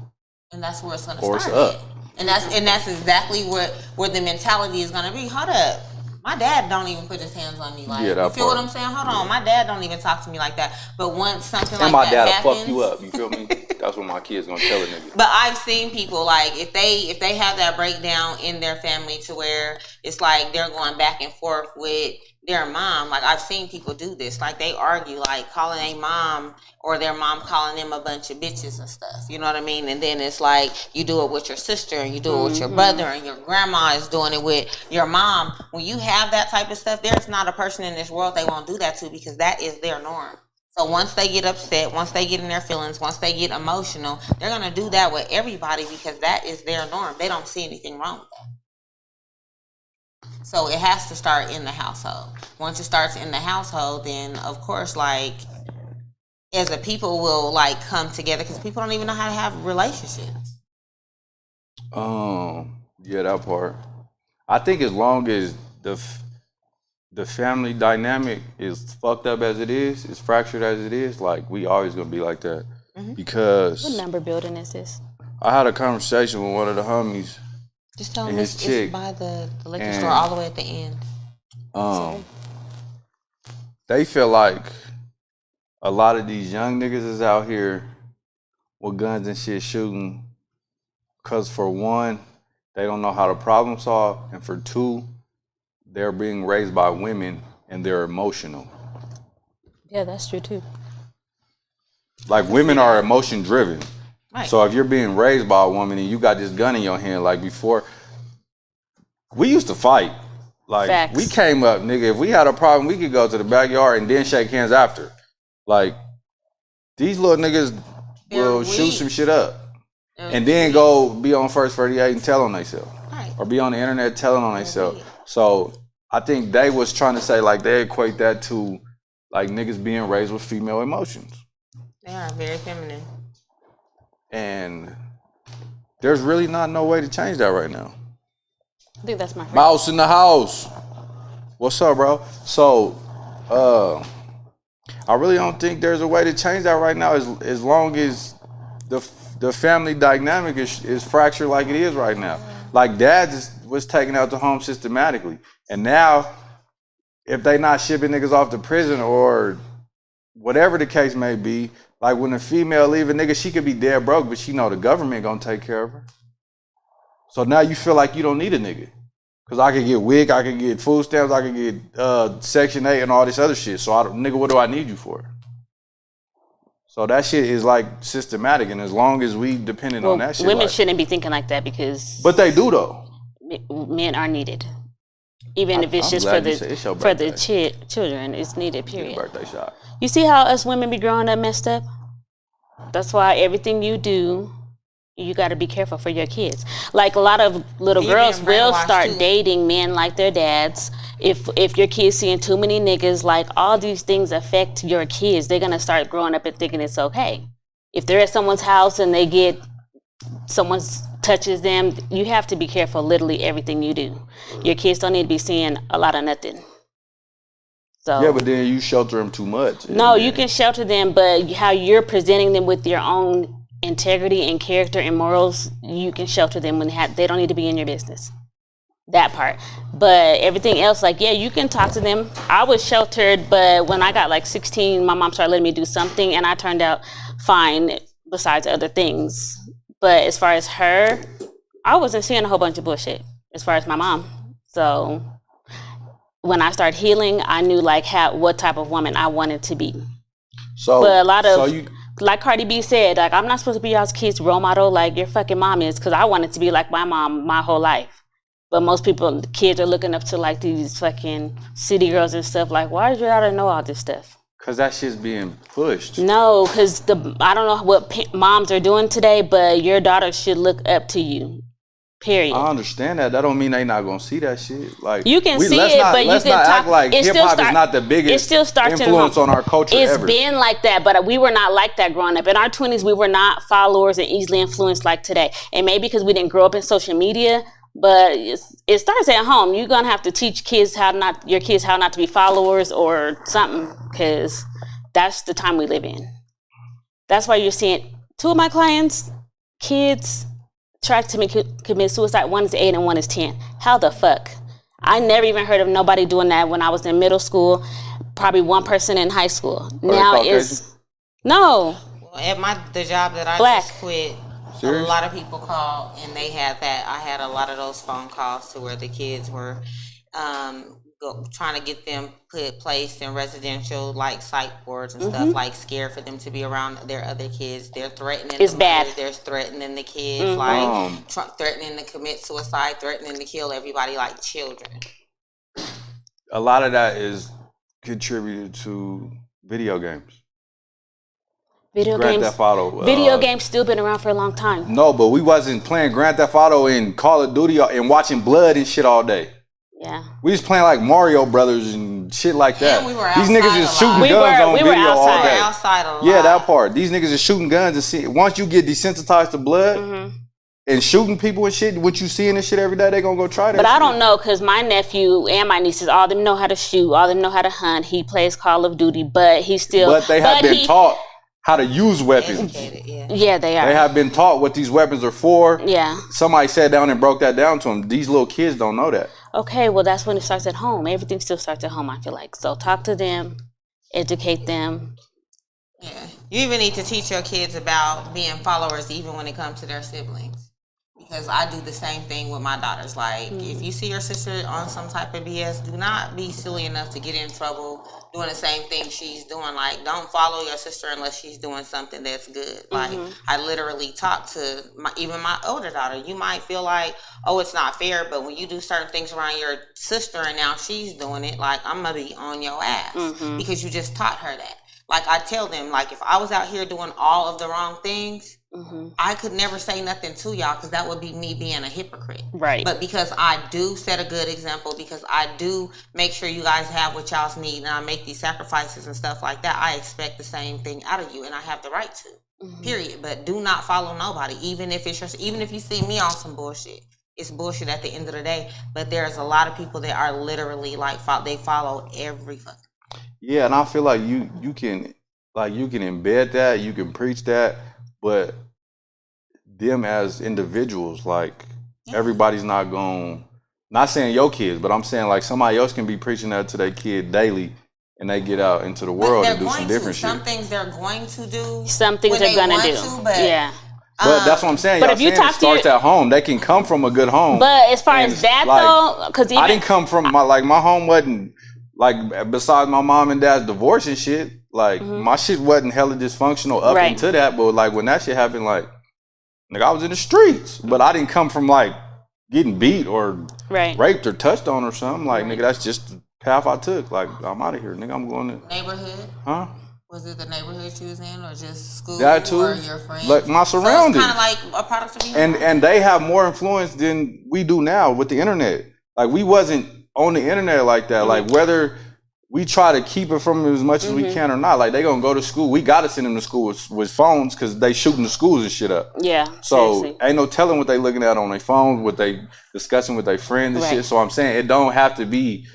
And that's where it's gonna Or it's start up. at. And that's exactly where the mentality is gonna be. Hold up. My dad don't even put his hands on me like. Yeah, that you feel part. what I'm saying? Hold on, my dad don't even talk to me like that. But once something And like my that dad'll happens, fuck you up. You feel me? That's what my kid's gonna tell a nigga. But I've seen people like if they have that breakdown in their family to where it's like they're going back and forth with their mom. Like I've seen people do this. Like they argue, like calling a mom or their mom calling them a bunch of bitches and stuff. You know what I mean? And then it's like you do it with your sister and you do it with your brother and your grandma is doing it with your mom. When you have that type of stuff, there's not a person in this world they won't do that to because that is their norm. So once they get upset, once they get in their feelings, once they get emotional, they're going to do that with everybody because that is their norm. They don't see anything wrong with that. So it has to start in the household. Once it starts in the household, then of course, like, as a people will like come together because people don't even know how to have relationships. Yeah, that part. I think as long as the family dynamic is fucked up as it is, as fractured as it is, like we always gonna be like that. Because What number building is this? I had a conversation with one of the homies. Just tell them And his it's chick. by the liquor And- store all the way at the end. They feel like a lot of these young niggas is out here with guns and shit shooting. Cause for one, they don't know how to problem solve, and for two, they're being raised by women and they're emotional. Yeah, that's true too. Like women are emotion driven. Right. So if you're being raised by a woman and you got this gun in your hand, like before, we used to fight. Like Facts. we came up, nigga. If we had a problem, we could go to the backyard and then shake hands after. Like these little niggas will shoot weak. some shit up and then go be on First 38 and tell on themselves, Right. or be on the internet telling on themselves. So I think they was trying to say like they equate that to like niggas being raised with female emotions. They are very feminine. And there's really not no way to change that right now. I think that's my friend. Mouse in the house. What's up, bro? So, I really don't think there's a way to change that right now as long as the family dynamic is fractured like it is right now. Like dad was taken out the home systematically. And now, if they not shipping niggas off to prison or whatever the case may be, like when a female leave a nigga, she could be dead broke, but she know the government gonna take care of her. So now you feel like you don't need a nigga. Cause I could get WIC, I could get food stamps, I could get Section 8 and all this other shit. So nigga, what do I need you for? So that shit is like systematic, and as long as we dependent on that shit. Women like, shouldn't be thinking like that because but they do though. men are needed. Even if it's I'm just glad for you said it's your the birthday. children, it's needed, period. Birthday shot. You see how us women be growing up messed up? That's why everything you do, you got to be careful for your kids. Like a lot of little You're girls being will brainwashed, start too. dating men like their dads. If your kids seeing too many niggas, like all these things affect your kids. They're gonna start growing up and thinking it's okay. If they're at someone's house and they get someone touches them, you have to be careful. Literally everything you do. Your kids don't need to be seeing a lot of nothing. So Yeah, but then you shelter them too much. no, And you can shelter them, but how you're presenting them with your own integrity and character and morals, you can shelter them when they don't need to be in your business. That part. But everything else, like, yeah, you can talk to them. I was sheltered, but when I got like 16, my mom started letting me do something, and I turned out fine besides other things. But as far as her, I wasn't seeing a whole bunch of bullshit as far as my mom. So when I started healing, I knew like what type of woman I wanted to be. So, But a lot of, so you, like Cardi B said, like, I'm not supposed to be y'all's kids' role model like your fucking mom is, because I wanted to be like my mom my whole life. But most people, the kids are looking up to like these fucking city girls and stuff. Like, why does your daughter know all this stuff? cause that shit's being pushed. No, because I don't know what moms are doing today, but your daughter should look up to you. Period. I understand that. That don't mean they not gonna see that shit. Like You can see let's it, not, but you let's can not talk. act like it hip still hop is not the It biggest still starts influence in on our culture It's ever. been like that, but we were not like that growing up. In our 20s, we were not followers and easily influenced like today. And maybe because we didn't grow up in social media, but it starts at home. You're gonna have to teach your kids how not to be followers or something, because that's the time we live in. That's why you're seeing 2 of my clients, kids, tried to commit suicide. One is 8 and one is 10. How the fuck? I never even heard of nobody doing that when I was in middle school. Probably one person in high school. Now it's no. Well, at the job that I Black. just quit, Serious? a lot of people called, and they had that. I had a lot of those phone calls to where the kids were trying to get them placed in residential like psych wards and stuff, like scared for them to be around their other kids. They're threatening. It's bad. They're threatening the kids, like threatening to commit suicide, threatening to kill everybody, like children. A lot of that is contributed to video games. Video Grand games. Theft Auto. Video games still been around for a long time. No, but we wasn't playing Grand Theft Auto and Call of Duty and watching blood and shit all day. Yeah. We was playing like Mario Brothers and shit like that. And we were These niggas is shooting outside guns on video all outside. day. Outside a lot. Yeah, that part. These niggas is shooting guns and see. Once you get desensitized to blood and shooting people and shit, what you seeing this shit every day, they gonna go try that. But shit. I don't know, because my nephew and my nieces, all of them know how to shoot, all of them know how to hunt. He plays Call of Duty, but he still. But they have been taught how to use weapons. Yeah, they are. They have been taught what these weapons are for. Yeah. Somebody sat down and broke that down to them. These little kids don't know that. Okay, well, that's when it starts at home. Everything still starts at home, I feel like. So talk to them, educate them. Yeah. You even need to teach your kids about being followers even when it comes to their siblings. Because I do the same thing with my daughters. Like, if you see your sister on some type of BS, do not be silly enough to get in trouble doing the same thing she's doing. Like, don't follow your sister unless she's doing something that's good. Like, I literally talk to even my older daughter. You might feel like, oh, it's not fair, but when you do certain things around your sister and now she's doing it, like, I'm going to be on your ass because you just taught her that. Like, I tell them, like, if I was out here doing all of the wrong things, I could never say nothing to y'all because that would be me being a hypocrite. Right. But because I do set a good example, because I do make sure you guys have what y'all's need, and I make these sacrifices and stuff like that, I expect the same thing out of you, and I have the right to. Period. But do not follow nobody, even if you see me on some bullshit. It's bullshit at the end of the day. But there's a lot of people that are literally like they follow every fucking. Yeah, and I feel like you can embed that, you can preach that, but them as individuals, like everybody's not saying your kids, but I'm saying like somebody else can be preaching that to their kid daily and they get out into the world and do some different shit. Some things they're going to do. Some things they're gonna do. Yeah. But that's what I'm saying. But Y'all if you saying talk it starts at home. They can come from a good home. But as far as that though, because I didn't come from my home wasn't like, besides my mom and dad's divorce and shit, like my shit wasn't hella dysfunctional up into that. But like when that shit happened, like I was in the streets, but I didn't come from like getting beat or raped or touched on or something. Like nigga, that's just the path I took. Like I'm out of here, nigga. I'm going to neighborhood. Huh? Was it the neighborhood you was in, or just school? That too. Or your friends? Like my surroundings. So it's kind of like a product of you. And they have more influence than we do now with the internet. Like we wasn't on the internet like that. Like whether we try to keep it from them as much as we can or not. Like they gonna go to school. We gotta send them to school with phones because they shooting the schools and shit up. Yeah. So seriously. ain't no telling what they looking at on their phones, what they discussing with their friends and shit. So I'm saying it don't have to be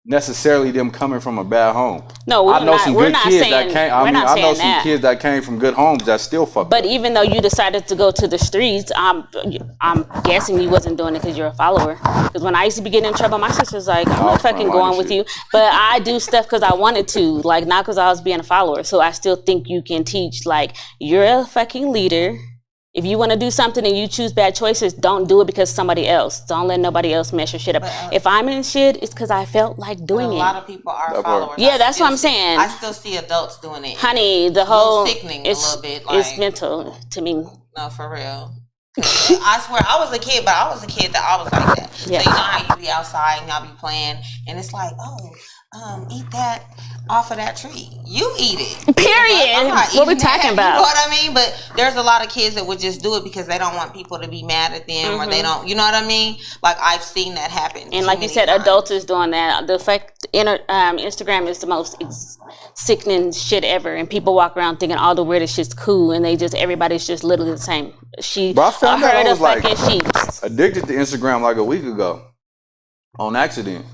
necessarily them coming from a bad home. No, I know some good kids that came. I know some kids that came from good homes that still fucked. But even though you decided to go to the streets, I'm guessing you wasn't doing it because you're a follower. Because when I used to be getting in trouble, my sister's like, I'm not fucking going with you. But I do stuff because I wanted to, like not because I was being a follower. So I still think you can teach, like, you're a fucking leader. If you want to do something and you choose bad choices, don't do it because somebody else. Don't let nobody else mess your shit up. If I'm in shit, it's because I felt like doing it. A lot of people are followers. Yeah, that's what I'm saying. I still see adults doing it. Honey, the whole sickening a little bit. Like, it's mental to me. No, for real. I swear, I was a kid, but I was a kid that I was like that. Yeah. So you know how you be outside and y'all be playing, and it's like, eat that off of that tree. You eat it. Period. What we talking about? You know what I mean? But there's a lot of kids that would just do it because they don't want people to be mad at them, or they don't. You know what I mean? Like I've seen that happen. And like you said, adults is doing that. The fact Instagram is the most sickening shit ever, and people walk around thinking all the weirdest shit's cool, and everybody's just literally the same. But I found out I was like sheep. addicted to Instagram like a week ago on accident.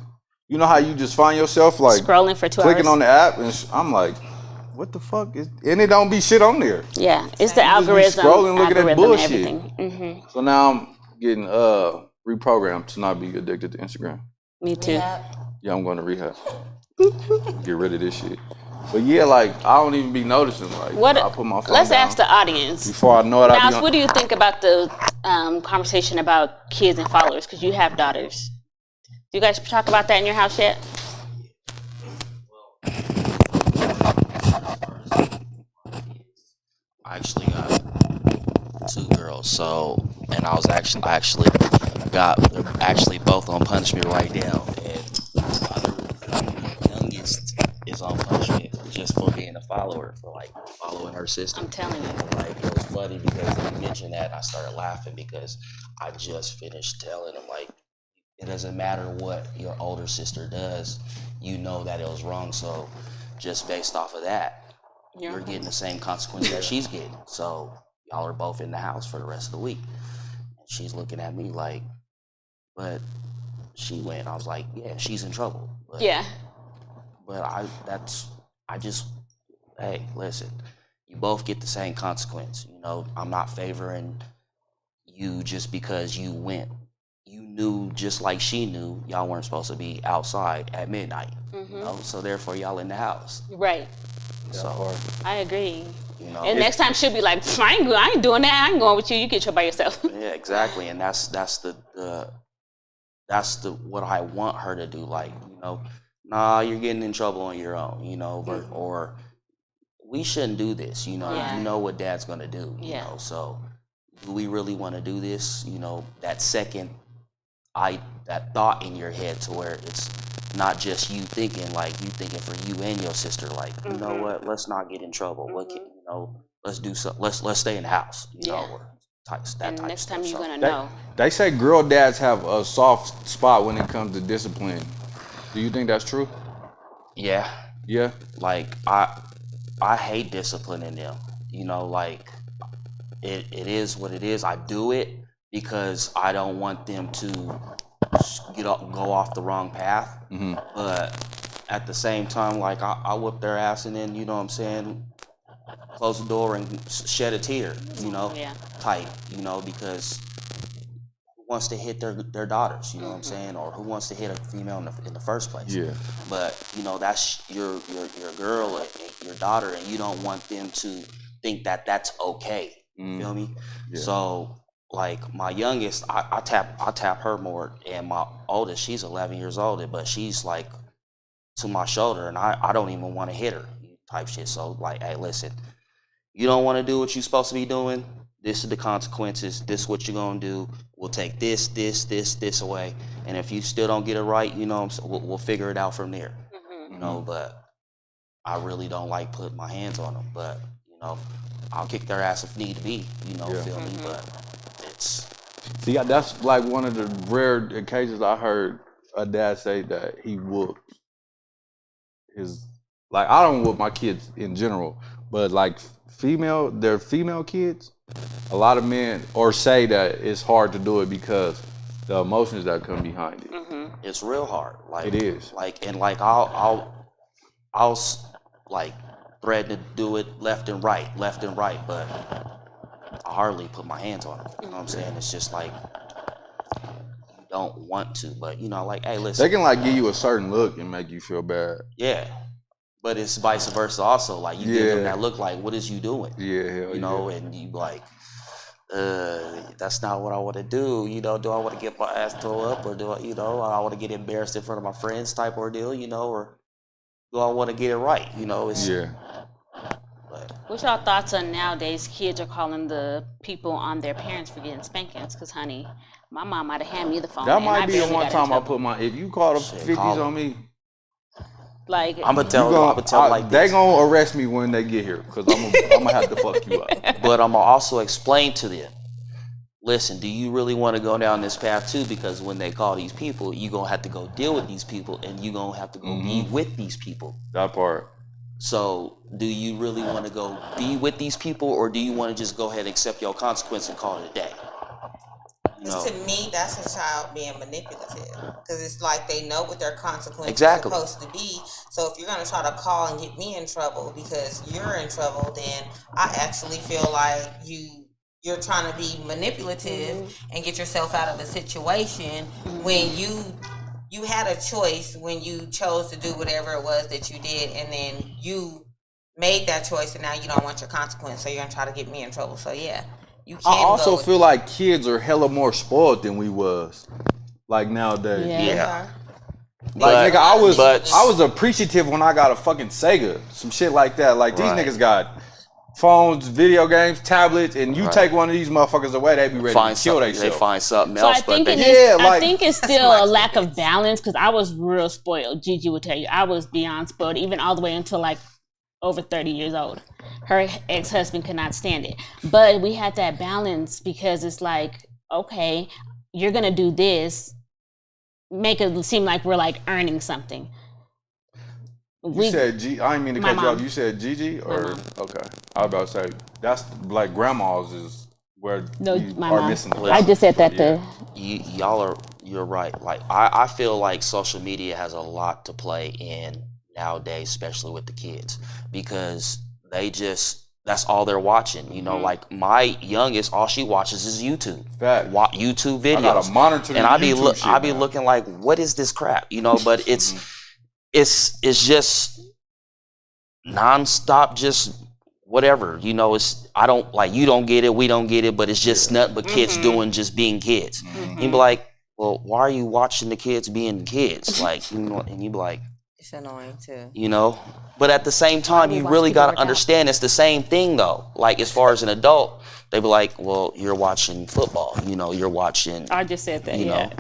You know how you just find yourself like scrolling for 2 hours, clicking on the app, and I'm like, what the fuck is? And it don't be shit on there. Yeah, it's the algorithm. Scrolling, looking at bullshit. Mm-hmm. So now I'm getting reprogrammed to not be addicted to Instagram. Me too. Yeah, I'm going to rehab. Get rid of this shit. But yeah, like I don't even be noticing. Like I put my phone Let's down. ask the audience. Before I know it, Mouse, what do you think about the conversation about kids and followers? Because you have daughters. Do you guys talk about that in your house yet? I actually got 2 girls, so and I actually they're actually both on punishment right now, and my youngest is on punishment just for being a follower, for like following her sister. I'm telling you. And, like, it was funny because you mentioned that, and I started laughing because I just finished telling him, like, it doesn't matter what your older sister does, you know that it was wrong, so just based off of that, you're getting the same consequence that she's getting. So y'all are both in the house for the rest of the week. And she's looking at me like, but she went. I was like, yeah, she's in trouble. But, Yeah. But hey, listen, you both get the same consequence. You know, I'm not favoring you just because you went. You knew just like she knew y'all weren't supposed to be outside at midnight. You know, so therefore y'all in the house. Right. So I agree. You know, and next time she'll be like, I ain't doing that. I ain't going with you. You get your by yourself. Yeah, exactly. And that's what I want her to do. Like, you know, nah, you're getting in trouble on your own, you know, or we shouldn't do this, you know. You know what dad's gonna do, you know. So do we really want to do this? You know, that thought in your head to where it's not just you thinking, like you thinking for you and your sister, like, you know what, let's not get in trouble. What can, you know, let's do something. Let's stay in the house, you know, or and next time you're gonna know. They say girl dads have a soft spot when it comes to discipline. Do you think that's true? Yeah. Yeah. Like I hate disciplining them. You know, like it is what it is. I do it because I don't want them to go off the wrong path. But at the same time, like I whip their ass and then, you know what I'm saying, close the door and shed a tear, you know, type, you know, because who wants to hit their daughters, you know what I'm saying, or who wants to hit a female in the first place? Yeah. But you know, that's your girl, your daughter, and you don't want them to think that that's okay. You feel me? Yeah. So like my youngest, I tap her more, and my oldest, she's 11 years old, but she's like to my shoulder, and I don't even want to hit her type shit. So like, hey, listen, you don't want to do what you're supposed to be doing. This is the consequences. This is what you're gonna do. We'll take this away, and if you still don't get it right, you know, we'll figure it out from there. You know, but I really don't like putting my hands on them. But you know, I'll kick their ass if need to be. You know, feel me? But it's that's like one of the rare occasions I heard a dad say that he whooped his. Like, I don't whoop my kids in general, but like their female kids, a lot of men say that it's hard to do it because the emotions that come behind it. It's real hard. Like it is. Like, and like I'll like threaten to do it left and right, but I hardly put my hands on them. You know what I'm saying? It's just like you don't want to, but you know, like, hey, listen. They can like give you a certain look and make you feel bad. Yeah. But it's vice versa also. Like, you give them that look like, what is you doing? Yeah, you know, and you like, that's not what I want to do. You know, do I want to get my ass thrown up, or do I, you know, I want to get embarrassed in front of my friends type ordeal, you know, or do I want to get it right? You know, it's What's y'all thoughts on nowadays kids are calling the people on their parents for getting spankings? Because, honey, my mom might have handed me the phone. That might be the one time I put my, if you call the 50s on me, like, I'm gonna tell like they gonna arrest me when they get here, because I'm gonna have to fuck you up. But I'm gonna also explain to them, listen, do you really want to go down this path too? Because when they call these people, you gonna have to go deal with these people, and you gonna have to go be with these people. That part. So do you really want to go be with these people, or do you want to just go ahead and accept your consequence and call it a day? To me, that's a child being manipulative, because it's like they know what their consequences are supposed to be. So if you're going to try to call and get me in trouble because you're in trouble, then I actually feel like you're trying to be manipulative and get yourself out of a situation when you you had a choice when you chose to do whatever it was that you did, and then you made that choice, and now you don't want your consequence, so you're gonna try to get me in trouble. So yeah, you can. I also feel like kids are hella more spoiled than we was, like nowadays. Yeah. Like nigga, I but- was appreciative when I got a fucking Sega, some shit like that. Like these Right. niggas got phones, video games, tablets, and you take one of these motherfuckers away, they be ready to kill They themselves. find something So else, I think but it they, is. Yeah, I like- think it's still a lack of balance because I was real spoiled. Gigi would tell you I was beyond spoiled, even all the way until like over 30 years old. Her ex-husband could not stand it, but we had that balance because it's like, okay, you're gonna do this, make it seem like we're like earning something. You said G. I didn't mean to My cut you off. mom. You said Gigi or mom. okay. I was about to say that's like grandma's is where No, we my are mom. missing. The I just said that Yeah. you're right. Like I feel like social media has a lot to play in nowadays, especially with the kids, because that's all they're watching. You know, Mm-hmm. like my youngest, all she watches is YouTube. Fact. YouTube videos. I gotta monitor the and I be YouTube shit I be now. looking like, what is this crap? You know, but it's just nonstop, just whatever. You know, I don't like, you don't get it, we don't get it, but it's just nothing but kids doing, just being kids. You be like, well, why are you watching the kids being kids? Like, you know, and you be like, It's annoying too. you know, but at the same time, we you watch really people got work to out. understand it's the same thing though. Like as far as an adult, they be like, well, you're watching football, you know, you're watching, I just said that. you Yeah. know,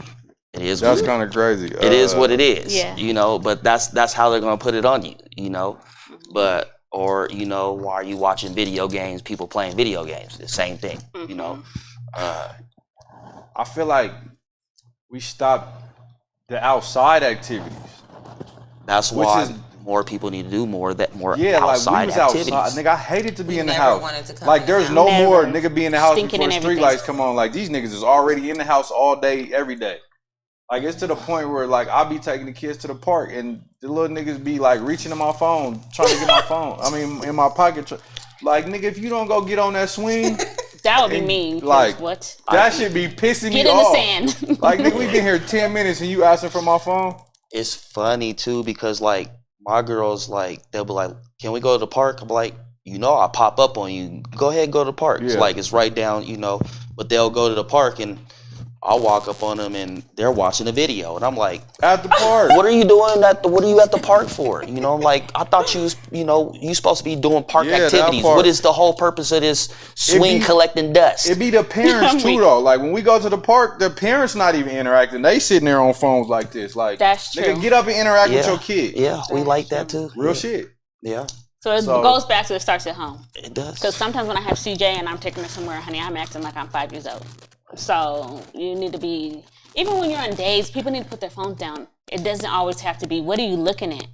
it is That's what kind of crazy. it is what it is, Yeah. you know, but that's how they're going to put it on you, you know, but, or, you know, why are you watching video games, people playing video games, the same thing, you know. I feel like we stopped the outside activities. That's Which why is- more people need to do more Yeah, like outside we was activities. outside. Nigga, I hated to be We in the never house. wanted to come Like in the there's house. no Never. more nigga be in the house Stinking before and the street everything. lights come on. Like these niggas is already in the house all day, every day. Like it's to the point where like I'll be taking the kids to the park and the little niggas be like reaching in my phone, trying to get my phone. I mean, in my pocket. Like nigga, if you don't go get on that swing, That would be And, mean. 'cause like, what? that should be pissing Get me in off. the sand. Like nigga, we been here 10 minutes and you asking for my phone. It's funny too because like my girls, like they'll be like, can we go to the park? I'm like, you know, I pop up on you, go ahead, go to the park. It's Yeah. like it's right down, you know, but they'll go to the park and I'll walk up on them and they're watching a video and I'm like, At the park. what are you doing what are you at the park for? You know, I'm like, I thought you was, you know, you supposed to be doing park Yeah, that activities. part. What is the whole purpose of this swing be- collecting dust? It be the parents too though. Like when we go to the park, the parents not even interacting. They sitting there on phones like this. Like That's nigga, true. get up and interact with Yeah. your kid. Yeah, we like that too. Real Yeah. shit. Yeah, So it So- goes back to it starts at home. it does. Because sometimes when I have CJ and I'm taking her somewhere, honey, I'm acting like I'm 5 years old. So you need to be, even when you're on dates, people need to put their phones down. It doesn't always have to be, what are you looking at?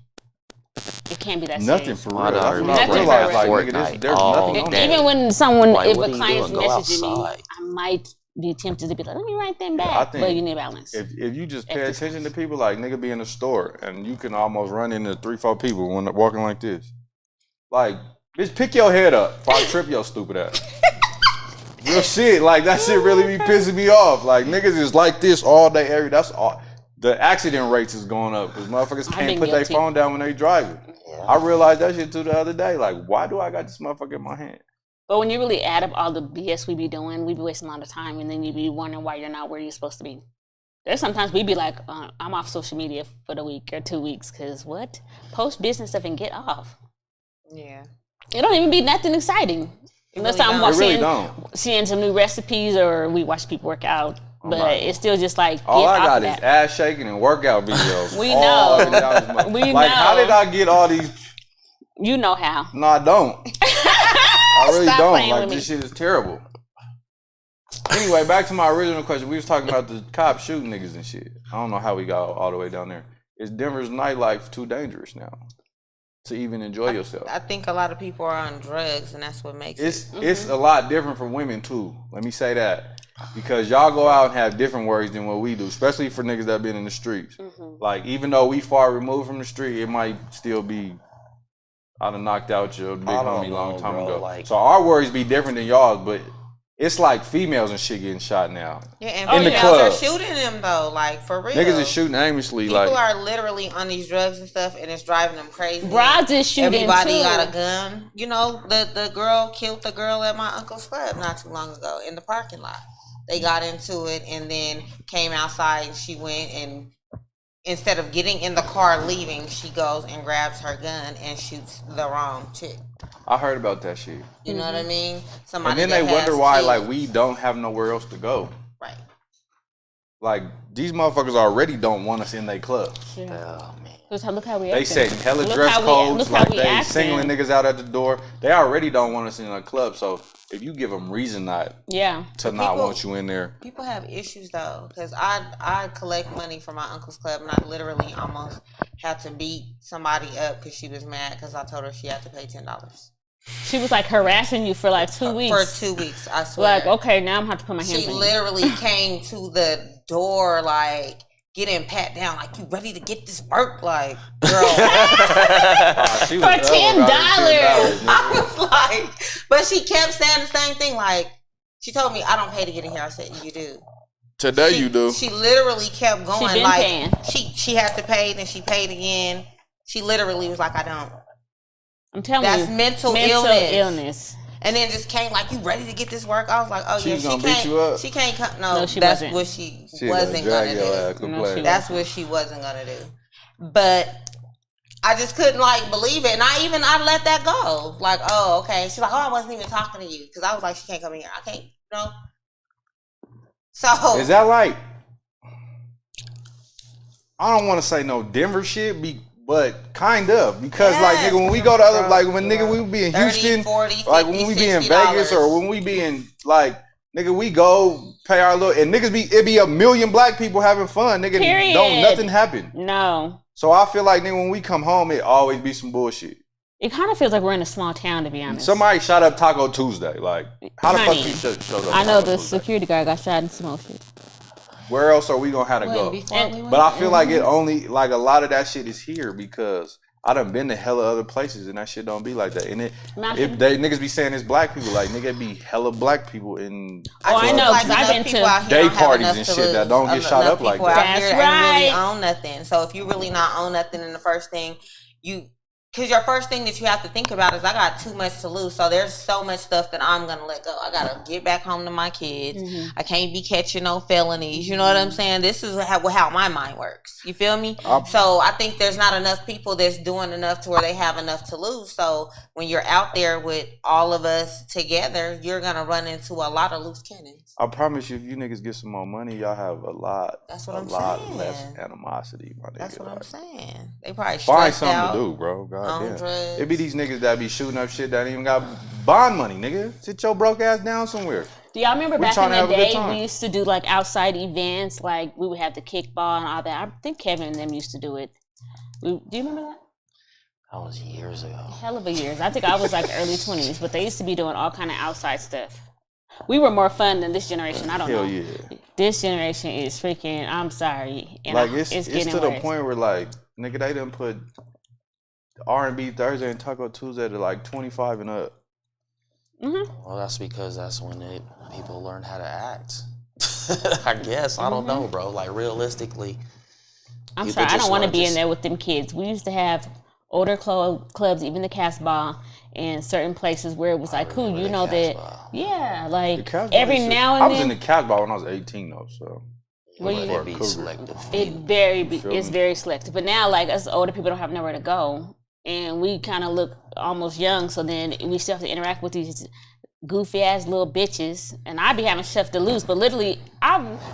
It can't be that Nothing serious. for My real. daughter That's be what I realized. Like playing nigga, Fortnite there's all nothing on day. there. Even when someone, Like, if what a are you client's doing? Go messaging me, outside. I might be tempted to be like, let me write them back. I think But you need balance. If you just pay Exercise. attention to people, like nigga be in the store and you can almost run into 3-4 people when they're walking like this. Like, bitch, pick your head up before I trip your stupid ass. Real shit, like that shit really be pissing me off. Like niggas is like this all day, every. That's all. The accident rates is going up because motherfuckers I've can't been put their guilty. phone down when they driving. I realized that shit too the other day. Like, why do I got this motherfucker in my hand? But when you really add up all the BS we be doing, we be wasting a lot of time, and then you be wondering why you're not where you're supposed to be. There's sometimes we be like, I'm off social media for the week or 2 weeks, because what? Post business stuff and get off. Yeah. It don't even be nothing exciting. Unless really I'm don't. It really seeing, don't. seeing some new recipes or we watch people work out. But my- it's still just like, All get I off got of is that. ass shaking and workout videos. We all know. up and down this month. We like, how know. did I get all these? You know how. No, I don't. I really Stop don't. playing Like, with me. this shit is terrible. Anyway, back to my original question. We was talking about the cops shooting niggas and shit. I don't know how we got all the way down there. Is Denver's nightlife too dangerous now to even enjoy yourself? I think a lot of people are on drugs, and that's what makes It's a lot different for women too. Let me say that. Because y'all go out and have different worries than what we do, especially for niggas that been in the streets. Like, even though we far removed from the street, it might still be, I done knocked out your big I don't homie long know, time bro, ago. like- So our worries be different than y'all's, but it's like females and shit getting shot now. Yeah, and in the females club. are shooting them though, like for real. Niggas is shooting aimlessly. People like are literally on these drugs and stuff, and it's driving them crazy. Broads is shooting Everybody too. got a gun. You know, the girl killed the girl at my uncle's club not too long ago in the parking lot. They got into it and then came outside and she went and instead of getting in the car leaving, she goes and grabs her gun and shoots the wrong chick. I heard about that shit. You know what I mean? Somebody And then that they wonder has why kids. like we don't have nowhere else to go. Right. Like these motherfuckers already don't want us in their clubs. Oh man. Look how we They acting. setting hella Look dress how we- codes, look how like we they acting. singling niggas out at the door. They already don't want us in a club. So if you give them reason not Yeah. to not people- want you in there, People have issues though, because I collect money for my uncle's club, and I literally almost had to beat somebody up because she was mad because I told her she had to pay $10 She was like harassing you for like 2 weeks. for 2 weeks. I swear. Like, okay, now I'm gonna have to put my hands She on you. literally came to the door like getting pat down, like you ready to get this work, like girl. she For was $10. I was like, but she kept saying the same thing. Like she told me, I don't pay to get in here. I said, you do. Today She- you do. She literally kept going. been Like paying. she had to pay, then she paid again. She literally was like, I don't. I'm telling That's you. mental illness. And then just came like, you ready to get this work? I was like, oh She yeah, was she gonna can't. beat you up. She can't come. No, No, she that's wasn't. what she She wasn't drag gonna your do. ass, quit No, playing. she That's what she wasn't gonna do. But I just couldn't like believe it, and I let that go. Like, oh, okay. She's like, oh, I wasn't even talking to you because I was like, she can't come in here. I can't, you know. So Is that like? I don't want to say no Denver shit, but kind of because like Yes, nigga, when we go to other bro, like when bro. nigga we be in 30, Houston, 40, like 50, when we be in $60. Vegas or when we be in like nigga, we go pay our little and niggas it be a million black people having fun, nigga. Period. Don't nothing happen. No. So I feel like nigga, when we come home, it always be some bullshit. It kind of feels like we're in a small town, to be honest. Somebody shot up Taco Tuesday. Like how the fuck Honey, you showed up? I know Taco the Tuesday? security guard got shot in some more shit. Where else are we gonna have to When, go? before we went? But I feel like it only like a lot of that shit is here because I done been to hella other places and that shit don't be like that. And if they niggas be saying it's black people, like nigga, it be hella black people in Oh, I just know, feel 'cause I've enough been people to out here day don't have parties enough and to shit that lose. don't get shot Enough up like people that. out That's here and really right. own nothing. So if you really not own nothing in the first thing, because your first thing that you have to think about is I got too much to lose. So there's so much stuff that I'm going to let go. I got to get back home to my kids. Mm-hmm. I can't be catching no felonies. You know what I'm saying? This is how my mind works. You feel me? So I think there's not enough people that's doing enough to where they have enough to lose. So when you're out there with all of us together, you're going to run into a lot of loose cannons. I promise you, if you niggas get some more money, y'all have a lot saying. less animosity, my nigga. That's what I'm Like, saying. They probably find stressed something out. to do, bro. God on damn. drugs. It be these niggas that be shooting up shit that ain't even got bond money, nigga. Sit your broke ass down somewhere. Do y'all remember We back trying in to the have a good day time. we used to do like outside events, like we would have the kickball and all that. I think Kevin and them used to do it. Do you remember that? That was years ago. Hell of a years. I think I was like early 20s, but they used to be doing all kind of outside stuff. We were more fun than this generation. I don't Hell know. yeah. This generation is freaking. I'm sorry, and Like it's it's getting to the worse. point where like nigga they done put R&B Thursday and Taco Tuesday to like 25 and up. Well, that's because that's when people learn how to act. I guess. I don't know, bro. Like realistically. I'm people sorry. I just don't want to wanna be in just- there with them kids. We used to have older clubs, even the Casbah, and certain places where it was like, cool, remember you the know that, Casbah. yeah, The like Casbah every shit- now I and was in then. the Casbah when I was 18 though, so. Well, Let you- it be Cougar. selective. feel It's me? very selective. But now, like us older people don't have nowhere to go, and we kind of look almost young. So then we still have to interact with these goofy ass little bitches, and I be having stuff to lose. But literally,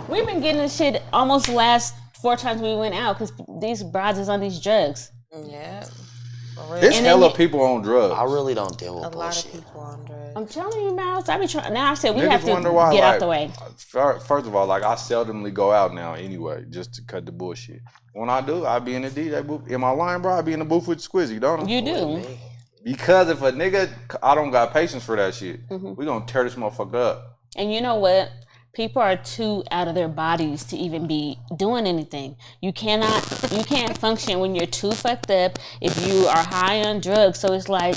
we've been getting this shit almost the last 4 times we went out because these brides is on these drugs. Yeah. For real. It's And then hella you- people on drugs. I really don't deal with A lot of bullshit. people on drugs. I'm telling you, Mouse. I be trying. Now I said we Niggas have to wonder why, get like, out the way. First of all, like I seldomly go out now anyway, just to cut the bullshit. When I do, I be in the DJ booth. Am I lying, bro? I be in the booth with Squizzy, don't I? You do. Because if a nigga, I don't got patience for that shit. Mm-hmm. We gonna tear this motherfucker up. And you know what? People are too out of their bodies to even be doing anything. You can't function when you're too fucked up if you are high on drugs. So it's like,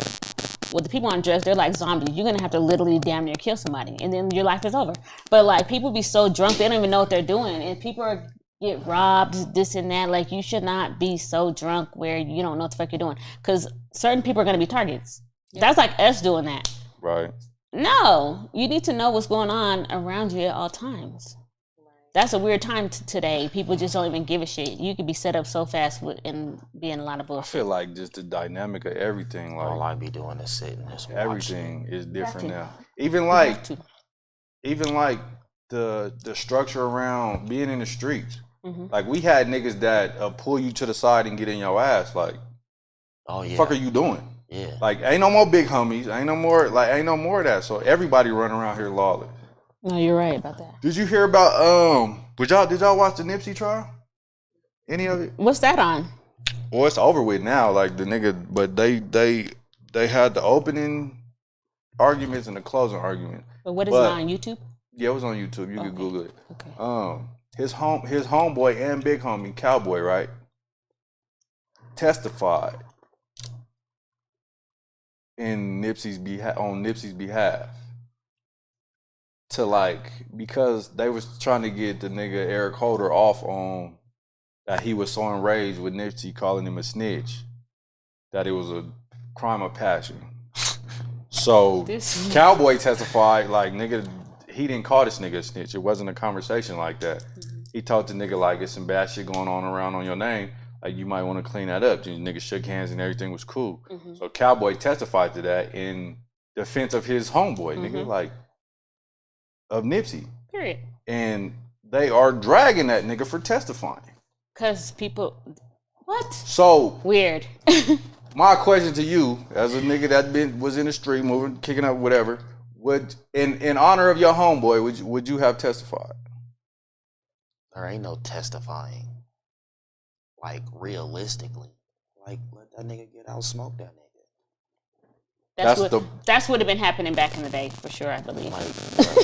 with the people on drugs, they're like zombies. You're gonna have to literally damn near kill somebody, and then your life is over. But like people be so drunk, they don't even know what they're doing, and people get robbed, this and that. Like you should not be so drunk where you don't know what the fuck you're doing, because certain people are gonna be targets. That's like us doing that. Right. No, you need to know what's going on around you at all times. That's a weird time today. People just don't even give a shit. You could be set up so fast and be in a lot of I bullshit. feel like just the dynamic of everything, All I like be doing is sitting and everything is different to. now. Even like the structure around being in the streets. Like we had niggas that pull you to the side and get in your ass. Like, Oh yeah. fuck are you doing? Yeah. Like, ain't no more big homies. Ain't no more of that. So everybody running around here lawless. No, you're right about that. Did you hear about did y'all watch the Nipsey trial? Any of it? What's that on? Well, it's over with now. Like the nigga, but they had the opening arguments and the closing argument. But what is it on YouTube? Yeah, it was on YouTube. You could Google it. Okay. His homeboy and big homie Cowboy, right, testified in on Nipsey's behalf to like, because they was trying to get the nigga Eric Holder off on that he was so enraged with Nipsey calling him a snitch that it was a crime of passion. So Cowboy testified like, nigga, he didn't call this nigga a snitch. It wasn't a conversation like that. He told the nigga like, it's some bad shit going on around on your name. Like you might want to clean that up. The nigga shook hands and everything was cool. So Cowboy testified to that in defense of his homeboy, nigga, like of Nipsey. Period. And they are dragging that nigga for testifying. Because people, what? So Weird. my question to you, as a nigga that was in the street moving, kicking up, whatever, would in honor of your homeboy, would you have testified? There ain't no testifying. Like realistically, like let that nigga get out, smoke that nigga. That's what had been happening back in the day for sure, I believe.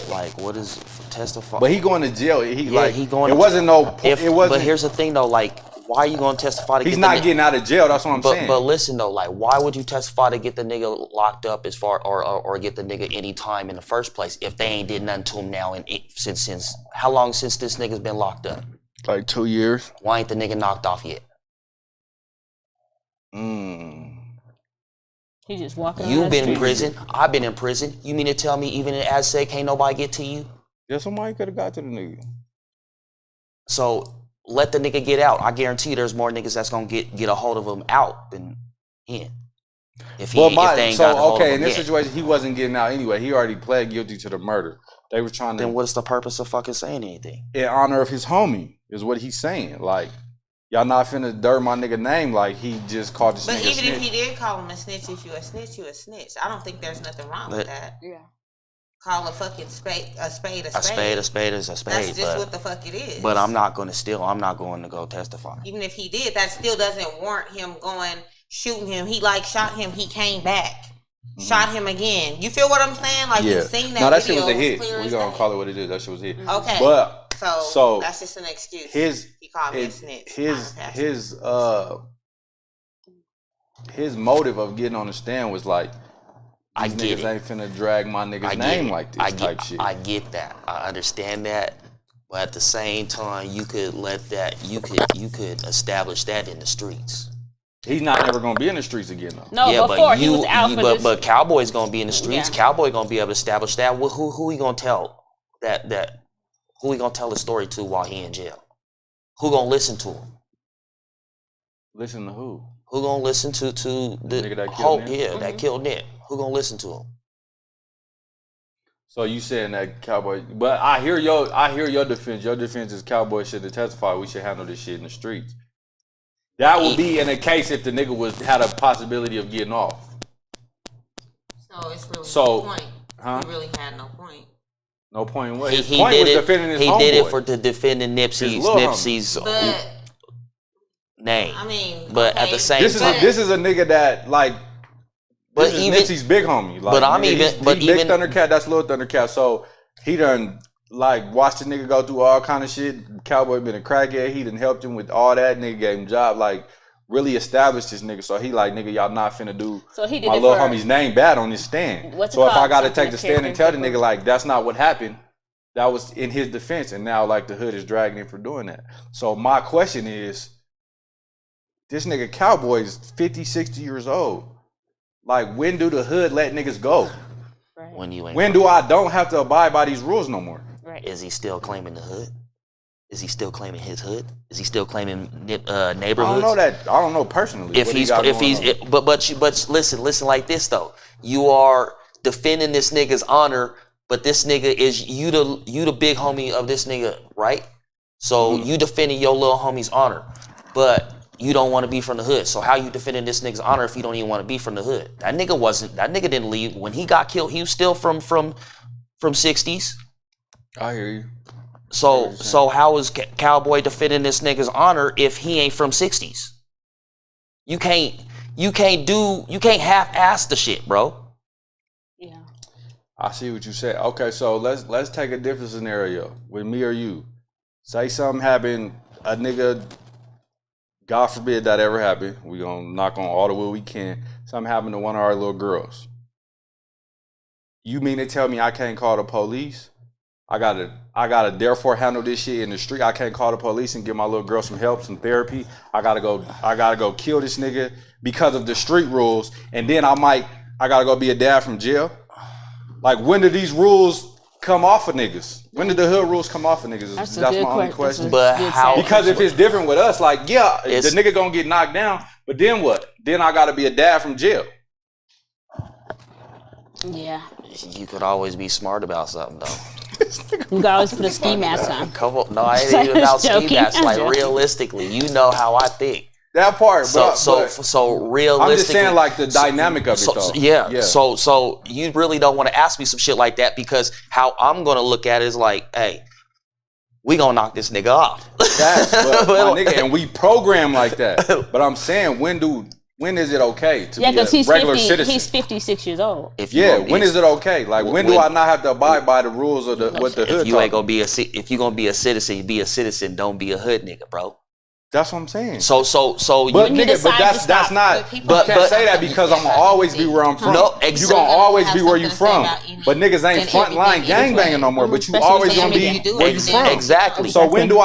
Like what is testify? But he going to jail. He going. It to wasn't jail. no. It wasn't. But here's the thing though, like why are you going to testify to he's get not getting out of jail. That's what I'm saying. But listen though, like why would you testify to get the nigga locked up as far or get the nigga any time in the first place if they ain't did nothing to him now since how long since this nigga's been locked up? Like 2 years. Why ain't the nigga knocked off yet? He just walking around. You've been in prison. I've been in prison. You mean to tell me even in Aztec can't nobody get to you? Yeah, somebody could have got to the nigga. So let the nigga get out. I guarantee you there's more niggas that's gonna get a hold of him out than in. If they ain't got a hold of him in this yet. situation, he wasn't getting out anyway. He already pled guilty to the murder. They were trying to. Then what's the purpose of fucking saying anything? In honor of his homie, is what he's saying. Like, y'all not finna dirt my nigga name like he just called this nigga But even snitch. if he did call him a snitch, if you a snitch, you a snitch. I don't think there's nothing wrong with that. Yeah. Call a fucking spade a spade. A spade is a spade. That's just what the fuck it is. But I'm not going to go testify. Even if he did, that still doesn't warrant him going shooting him. He like shot him. He came back, shot him again. You feel what I'm saying? Like you've seen that. No, that video, shit was a hit. clear We as gonna day. call it what it is. That shit was a hit. Okay. But so that's just an excuse. he called me a snitch. His motive of getting on the stand was like, I these get niggas it. ain't finna drag my nigga's name like this type shit. I get that. I understand that. But at the same time, you could establish that in the streets. He's not ever gonna be in the streets again though. No, yeah, before but he was out for this. But Cowboy's gonna be in the streets. Yeah. Cowboy gonna be able to establish that. Well, who he gonna tell that? Who he gonna tell the story to while he in jail? Who gonna listen to him? Listen to who? Who gonna listen to the nigga that killed Nip? Yeah, that killed Nip. Who gonna listen to him? So you saying that Cowboy? But I hear your defense. Your defense is Cowboy should have testified. We should handle this shit in the streets. That would be in a case if the nigga had a possibility of getting off. So it's really So, no point. huh? He really had no point. No point in what? His He point did was it. defending his He homeboy. did it for defending Nipsey's But name. I mean, But okay, at the same This is a nigga that like. But This is even Nipsey's big homie. Like, but I'm nigga, even- he's but big even- Thundercat. That's little Thundercat. So he done like watched the nigga go through all kind of shit. Cowboy been a crackhead. He done helped him with all that. Nigga gave him job. Like really establish this nigga. So he like, nigga, y'all not finna do So he did my it little for- homie's name bad on this stand. What's it So if I called? gotta Something take the stand and tell the character nigga like that's not what happened, that was in his defense, and now like the hood is dragging him for doing that. So my question is, this nigga Cowboy is 50, 60 years old. Like, when do the hood let niggas go? Right. When you ain't. When do I don't have to abide by these rules no more? Right. Is he still claiming the hood? Is he still claiming his hood? Is he still claiming neighborhoods? I don't know that. I don't know personally. If what he's he got if going he's on. but listen like this though. You are defending this nigga's honor, but this nigga is you the big homie of this nigga, right? So you defending your little homie's honor, but you don't want to be from the hood. So how you defending this nigga's honor if you don't even want to be from the hood? That nigga didn't leave when he got killed. He was still from 60s. I hear you. So how is Cowboy defending this nigga's honor if he ain't from 60s? You can't half-ass the shit, bro. Yeah. I see what you said. Okay, so let's take a different scenario with me or you. Say something happened, a nigga, God forbid that ever happened. We gonna knock on all the wood we can. Something happened to one of our little girls. You mean to tell me I can't call the police? I gotta therefore handle this shit in the street. I can't call the police and give my little girl some help, some therapy. I gotta go kill this nigga because of the street rules, and then I gotta go be a dad from jail. Like, when do these rules come off of niggas? When did the hood rules come off of niggas? That's That's a good my only question. question. But how- Because if it's different with us, like, yeah, the It's- nigga gonna get knocked down, but then what? Then I gotta be a dad from jail. Yeah. You could always be smart about something though. You can always put a ski mask on. No, I ain't even about ski Joking. masks. Like, I'm joking. realistically, you know how I think. That part, So but realistically, I'm just saying, like, the dynamic of it, though. Yeah. So you really don't want to ask me some shit like that, because how I'm gonna look at it is like, hey, we gonna knock this nigga off. That's but my nigga, and we program like that. But I'm saying, when is it okay to Yeah, be because a he's regular 50. citizen? He's 56 years old. When is it okay? Like, when do I not have to abide by the rules of what the hood? If you ain't gonna be if you gonna be a citizen, you be a citizen. Don't be a hood nigga, bro. That's what I'm saying. So But you nigga, decide to that's stop. not. But You can't say that because I'm gonna always be where I'm from. No, You exactly. gonna always be where you Have something from. to say about any- But niggas ain't and front line everything gangbanging no more. But you Especially always with gonna be everything. where you from. Exactly. So when do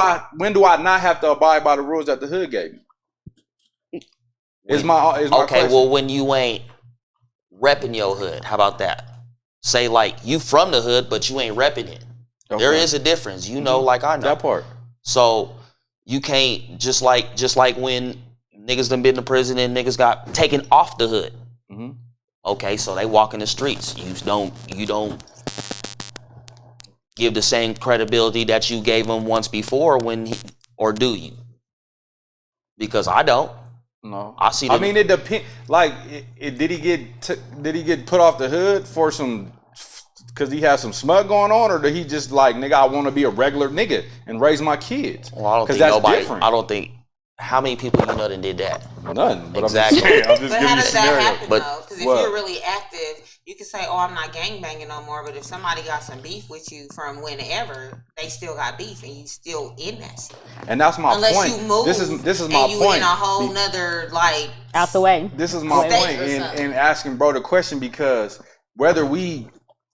I not have to abide by the rules that the hood gave me? Is my Okay, question. well, when you ain't repping your hood, how about that? Say like you from the hood, but you ain't repping it. Okay. There is a difference, you know, like I know. That part. So you can't just like when niggas done been to prison and niggas got taken off the hood. Mm-hmm. Okay, so they walk in the streets. You don't give the same credibility that you gave him once before or do you? Because I don't. No, I see. I mean, it depends. Like, did he get put off the hood for some? Because he has some smut going on, or did he just like, nigga, I want to be a regular nigga and raise my kids? Well, I don't think that's nobody. different. I don't think. How many people you know that did that? None. But Exactly. I'm just But giving how you a does that scenario. happen But- though? Because if What? you're really active, you can say, "Oh, I'm not gangbanging no more." But if somebody got some beef with you from whenever, they still got beef, and you still in that shit. And that's my Unless point. you move, This is my and you point. in a whole nother like. Out the way. This is my State point or in something. asking bro the question, because whether we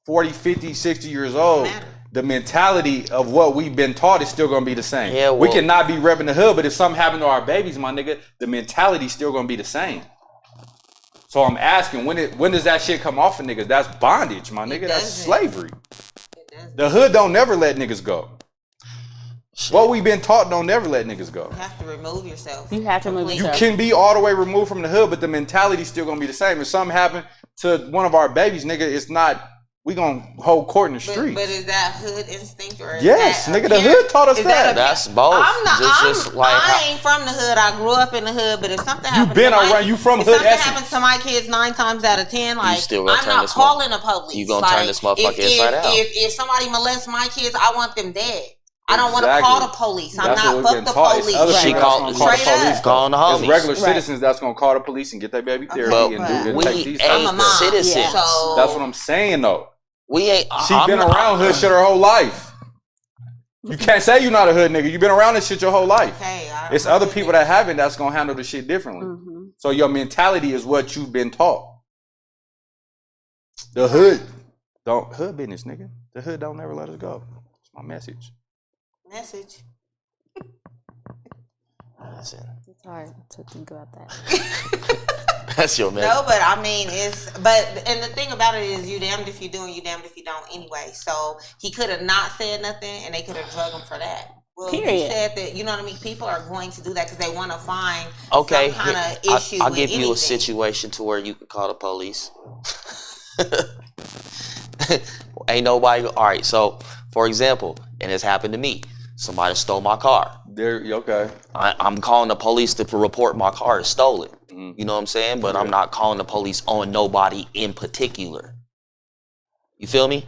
40, 50, 60 years old, matter. the mentality of what we've been taught is still going to be the same. Yeah, we well- cannot be repping the hood, but if something happened to our babies, my nigga, the mentality's still going to be the same. So I'm asking, when does that shit come off of niggas? That's bondage, my nigga. That's doesn't. slavery. It doesn't. The hood don't never let niggas go. What we've been taught don't never let niggas go. You have to remove yourself. You have to remove completely. You yourself. can be all the way removed from the hood, but the mentality's still gonna be the same. If something happened to one of our babies, nigga, it's not. We gonna hold court in the streets. But is that hood instinct or is Yes, that nigga, the apparent? hood taught us Is that. That's both. I'm not. Just like I ain't from the hood. I grew up in the hood. But if something happens, been to my, around- you from if hood something essence. happens to my kids 9 times out of 10, like still gonna I'm turn not this calling the police. you gonna turn this motherfucker inside out. If somebody molests my kids, I want them dead. I don't want to Exactly. call the police. I'm That's what not we've fuck been the taught. It's police. other She people called- that's gonna call the straight police. up. Calling the There's homies. regular Right. citizens that's gonna call the police and get their baby therapy But and take we these ain't I'm a mom, citizens. Yeah. so That's what I'm saying though. We ain't. She been around hood shit her whole life. You can't say you're not a hood nigga. You've been around this shit your whole life. Okay, It's other people that haven't that's gonna handle the shit differently. Mm-hmm. So your mentality is what you've been taught. The hood business, nigga. The hood don't never let us go. It's my message. Message. That's it. It's hard to think about that. That's your message. No, but I mean, and the thing about it is, you damned if you do and you damned if you don't anyway. So he could have not said nothing, and they could have drug him for that. Well, Period. He said that, you know what I mean? People are going to do that because they want to find some kind of issue. I'll with give you anything. a situation to where you can call the police. Ain't nobody. All right. So, for example, and it's happened to me. Somebody stole my car. Okay. I'm calling the police to report my car is stolen. Mm-hmm. You know what I'm saying? But I'm not calling the police on nobody in particular. You feel me?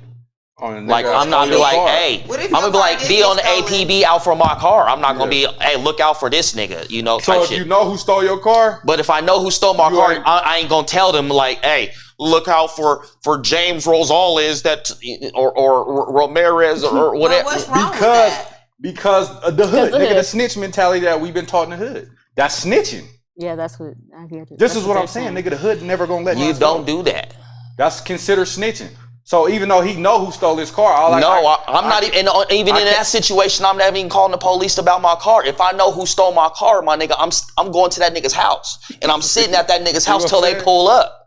Like, I'm not be like, hey, I'm gonna be like, be on the APB out for my car. I'm not gonna be, hey, look out for this nigga, you know, so type if shit. you know who stole your car? But if I know who stole my car, I ain't gonna tell them like, hey, look out for James Rosales or Ramirez or whatever. What's wrong with that? Because of the hood. Nigga, the snitch mentality that we've been taught in the hood. That's snitching. Yeah, that's what I hear. This is what I'm saying, nigga. The hood never gonna let you don't do that. That's considered snitching. So even though he know who stole his car, I'm not even in that situation. I'm not even calling the police about my car. If I know who stole my car, my nigga, I'm going to that nigga's house and I'm sitting at that nigga's house till they pull up.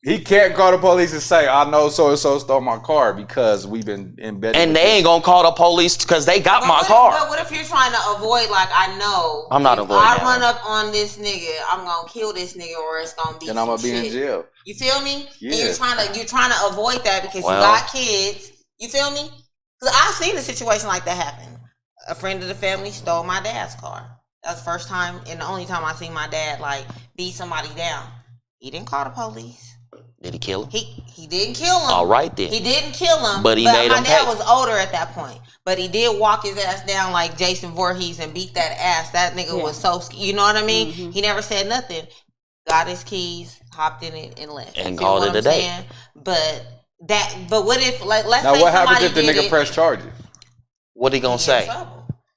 He can't call the police and say, I know so-and-so stole my car because we've been embedded. And they ain't gonna call the police because they got my car. But what if you're trying to avoid, like, I know. I'm not avoiding I that. run up on this nigga, I'm gonna kill this nigga or it's gonna be Then I'm gonna be in jail. You feel me? Yeah. And you're trying to avoid that because you got kids. You feel me? Because I've seen a situation like that happen. A friend of the family stole my dad's car. That was the first time and the only time I seen my dad, like, beat somebody down. He didn't call the police. Did he kill him? He didn't kill him. All right then. He didn't kill him. But my dad pay. was older at that point. But he did walk his ass down like Jason Voorhees and beat that ass. That nigga was so, you know what I mean? Mm-hmm. He never said nothing. Got his keys, hopped in it, and left. And called it a day. But what if, like, let's now say what happens if the did nigga press charges? What he gonna say?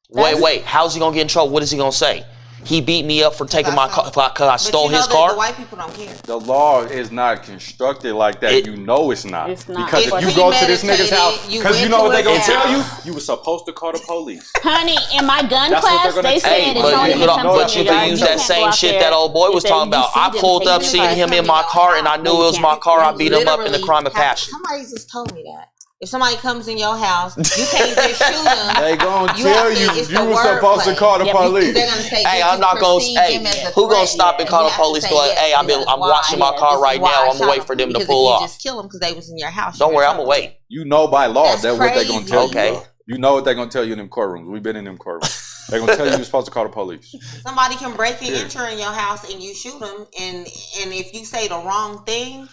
Wait. How's he gonna get in trouble? What is he gonna say? He beat me up for taking my car because I stole his car. The white people don't care. The law is not constructed like that. You know it's not. It's not. Because if you go to this nigga's house, because you know what they gonna tell you? You were supposed to call the police. Honey, in my gun That's class, they said Hey, but you can use that same shit that old boy was talking about. I pulled up, seen him in my car, and I knew it was my car. I beat him up in the crime of passion. Somebody just told me that. If somebody comes in your house, you can't just shoot them. They gonna tell you were supposed to call the police. They're gonna say, hey, I'm not gonna. Hey, who gonna stop and call the police? Be like, hey, I'm watching my car right now. I'm gonna wait for them to pull off. You just kill them because they was in your house. Don't worry, I'm gonna wait. You know by law that's what they gonna tell you. Okay. You know what they gonna tell you in them courtrooms. We've been in them courtrooms. They gonna tell you you're supposed to call the police. Somebody can break and enter in your house and you shoot them, and if you say the wrong thing,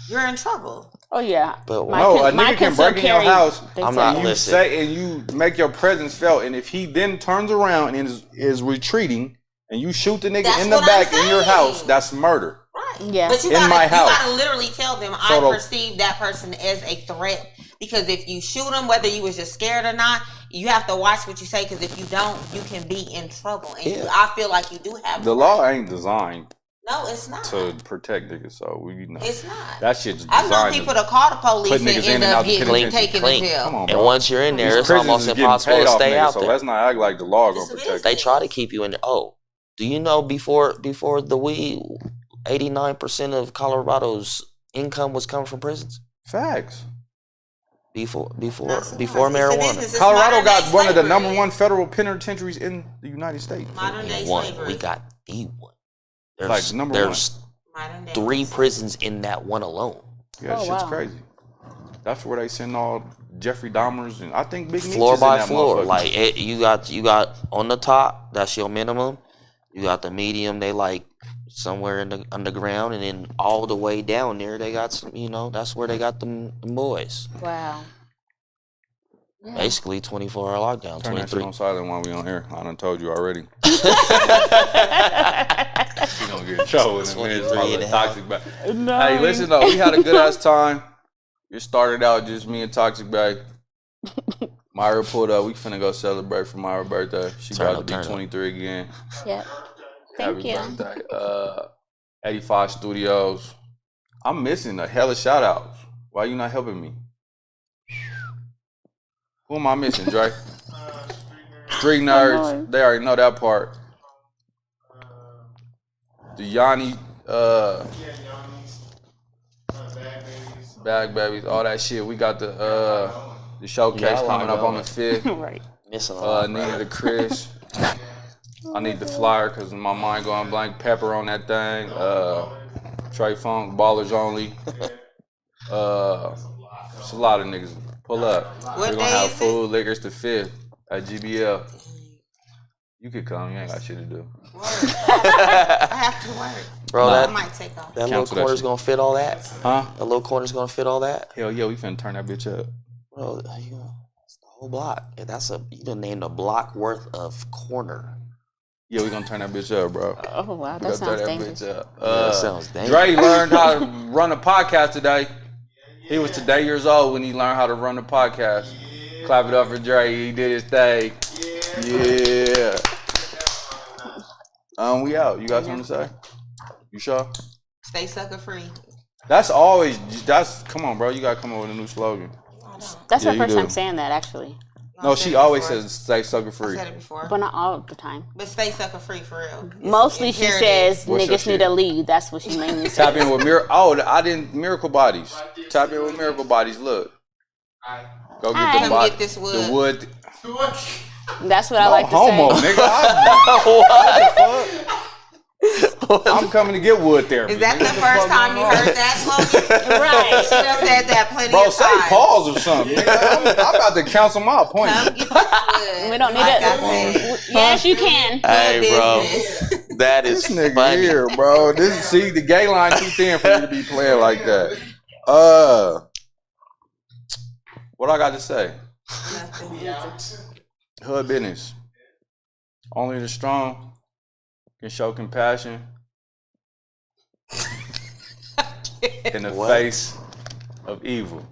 you're in trouble. Oh yeah, but a nigga can break in your house. I'm not listening. And you make your presence felt, and if he then turns around and is retreating, and you shoot the nigga in the back in your house, that's murder. Right. Yeah. But you gotta literally tell them, I perceive that person as a threat. Because if you shoot them, whether you was just scared or not, you have to watch what you say. Because if you don't, you can be in trouble. And I feel like you do have the law ain't designed. No, it's not. To protect niggas, so we know. It's not. That shit's designed. I've known people to call the police and end up getting taken to jail. Come on, bro. And once you're in there, it's almost impossible to stay out there. So let's not act like the law gonna protect. They try to keep you in there. Oh, do you know before the weed, 89% of Colorado's income was coming from prisons? Facts. Before marijuana. Colorado got one of the #1 federal penitentiaries in the United States. Modern day slavery. We got the one. There's there's 3 prisons in that one alone. Yeah, shit's crazy. That's where they send all Jeffrey Dahmers and I think Big Meech floor by floor. Like you got on the top, that's your minimum. You got the medium, they like somewhere in the underground, and then all the way down there they got some, that's where they got them boys. Wow. Yeah. Basically 24-hour lockdown. Turn 23. That shit on silent while we on air. I done told you already. You don't get in trouble in a minute. Toxic Bag. No. Hey, listen though, we had a good ass time. It started out just me and Toxic Bag. Myra pulled up. We finna go celebrate for Myra's birthday. She about to be Turn up. 23 again. Yep. Thank Happy you. birthday. 85 Studios. I'm missing a hella shout outs. Why you not helping me? Who am I missing, Dre? Street Nerds. They already know that part. The Yanni, Bag Babies, all that shit. We got the showcase Yeah, coming up on the 5th. Right. Missing a lot. Nina the Chris. I need the flyer because my mind going blank. Pepper on that thing. Trey Funk, Ballers Only. It's a lot of niggas. Pull up. What We're day gonna have is it? food, liquors the 5th at GBL. You could come. You ain't got shit to do. I have to work. Bro, I might take off. that little Cancel that corner's shit. gonna fit all that? Huh? The little corner's gonna fit all that? Hell yeah, we finna turn that bitch up. Bro, that's the whole block. You done named a block worth of corner. Yeah, we gonna turn that bitch up, bro. Oh wow, We that gonna sounds turn dangerous. that bitch up. That sounds dangerous. Dre learned how to run a podcast today. He was today years old when he learned how to run a podcast. Clap it up for Dre. He did his thing. Yeah. We out. You got something to say? You sure? Stay sucker free. That's come on, bro. You gotta come up with a new slogan. That's Yeah, my you first do. time saying that actually, No, I said she it always before. says stay sucker I free. said it before. but not all the time. But stay sucker free for real. Mostly she Imperative. says What's your niggas need shit? to leave. That's what she mainly says. Tap in with Miracle Bodies. Tap in with Miracle Bodies. Look. Go get Hi. the Come get this wood. The wood. That's what I like to homo, say. nigga. I'm coming to get wood therapy. Is that nigga. the first time you heard that slogan? Right. She done said that plenty Bro, of say times. pause or something. Nigga. I'm about to cancel my Come appointment. get this wood. We don't need Like it. I said. Yes, you can. Hey, bro. Business. That is This nigga funny. here, bro. See, the gay line too thin for you to be playing like that. What I got to say? Hood business. Only the strong can show compassion in the What? face of evil.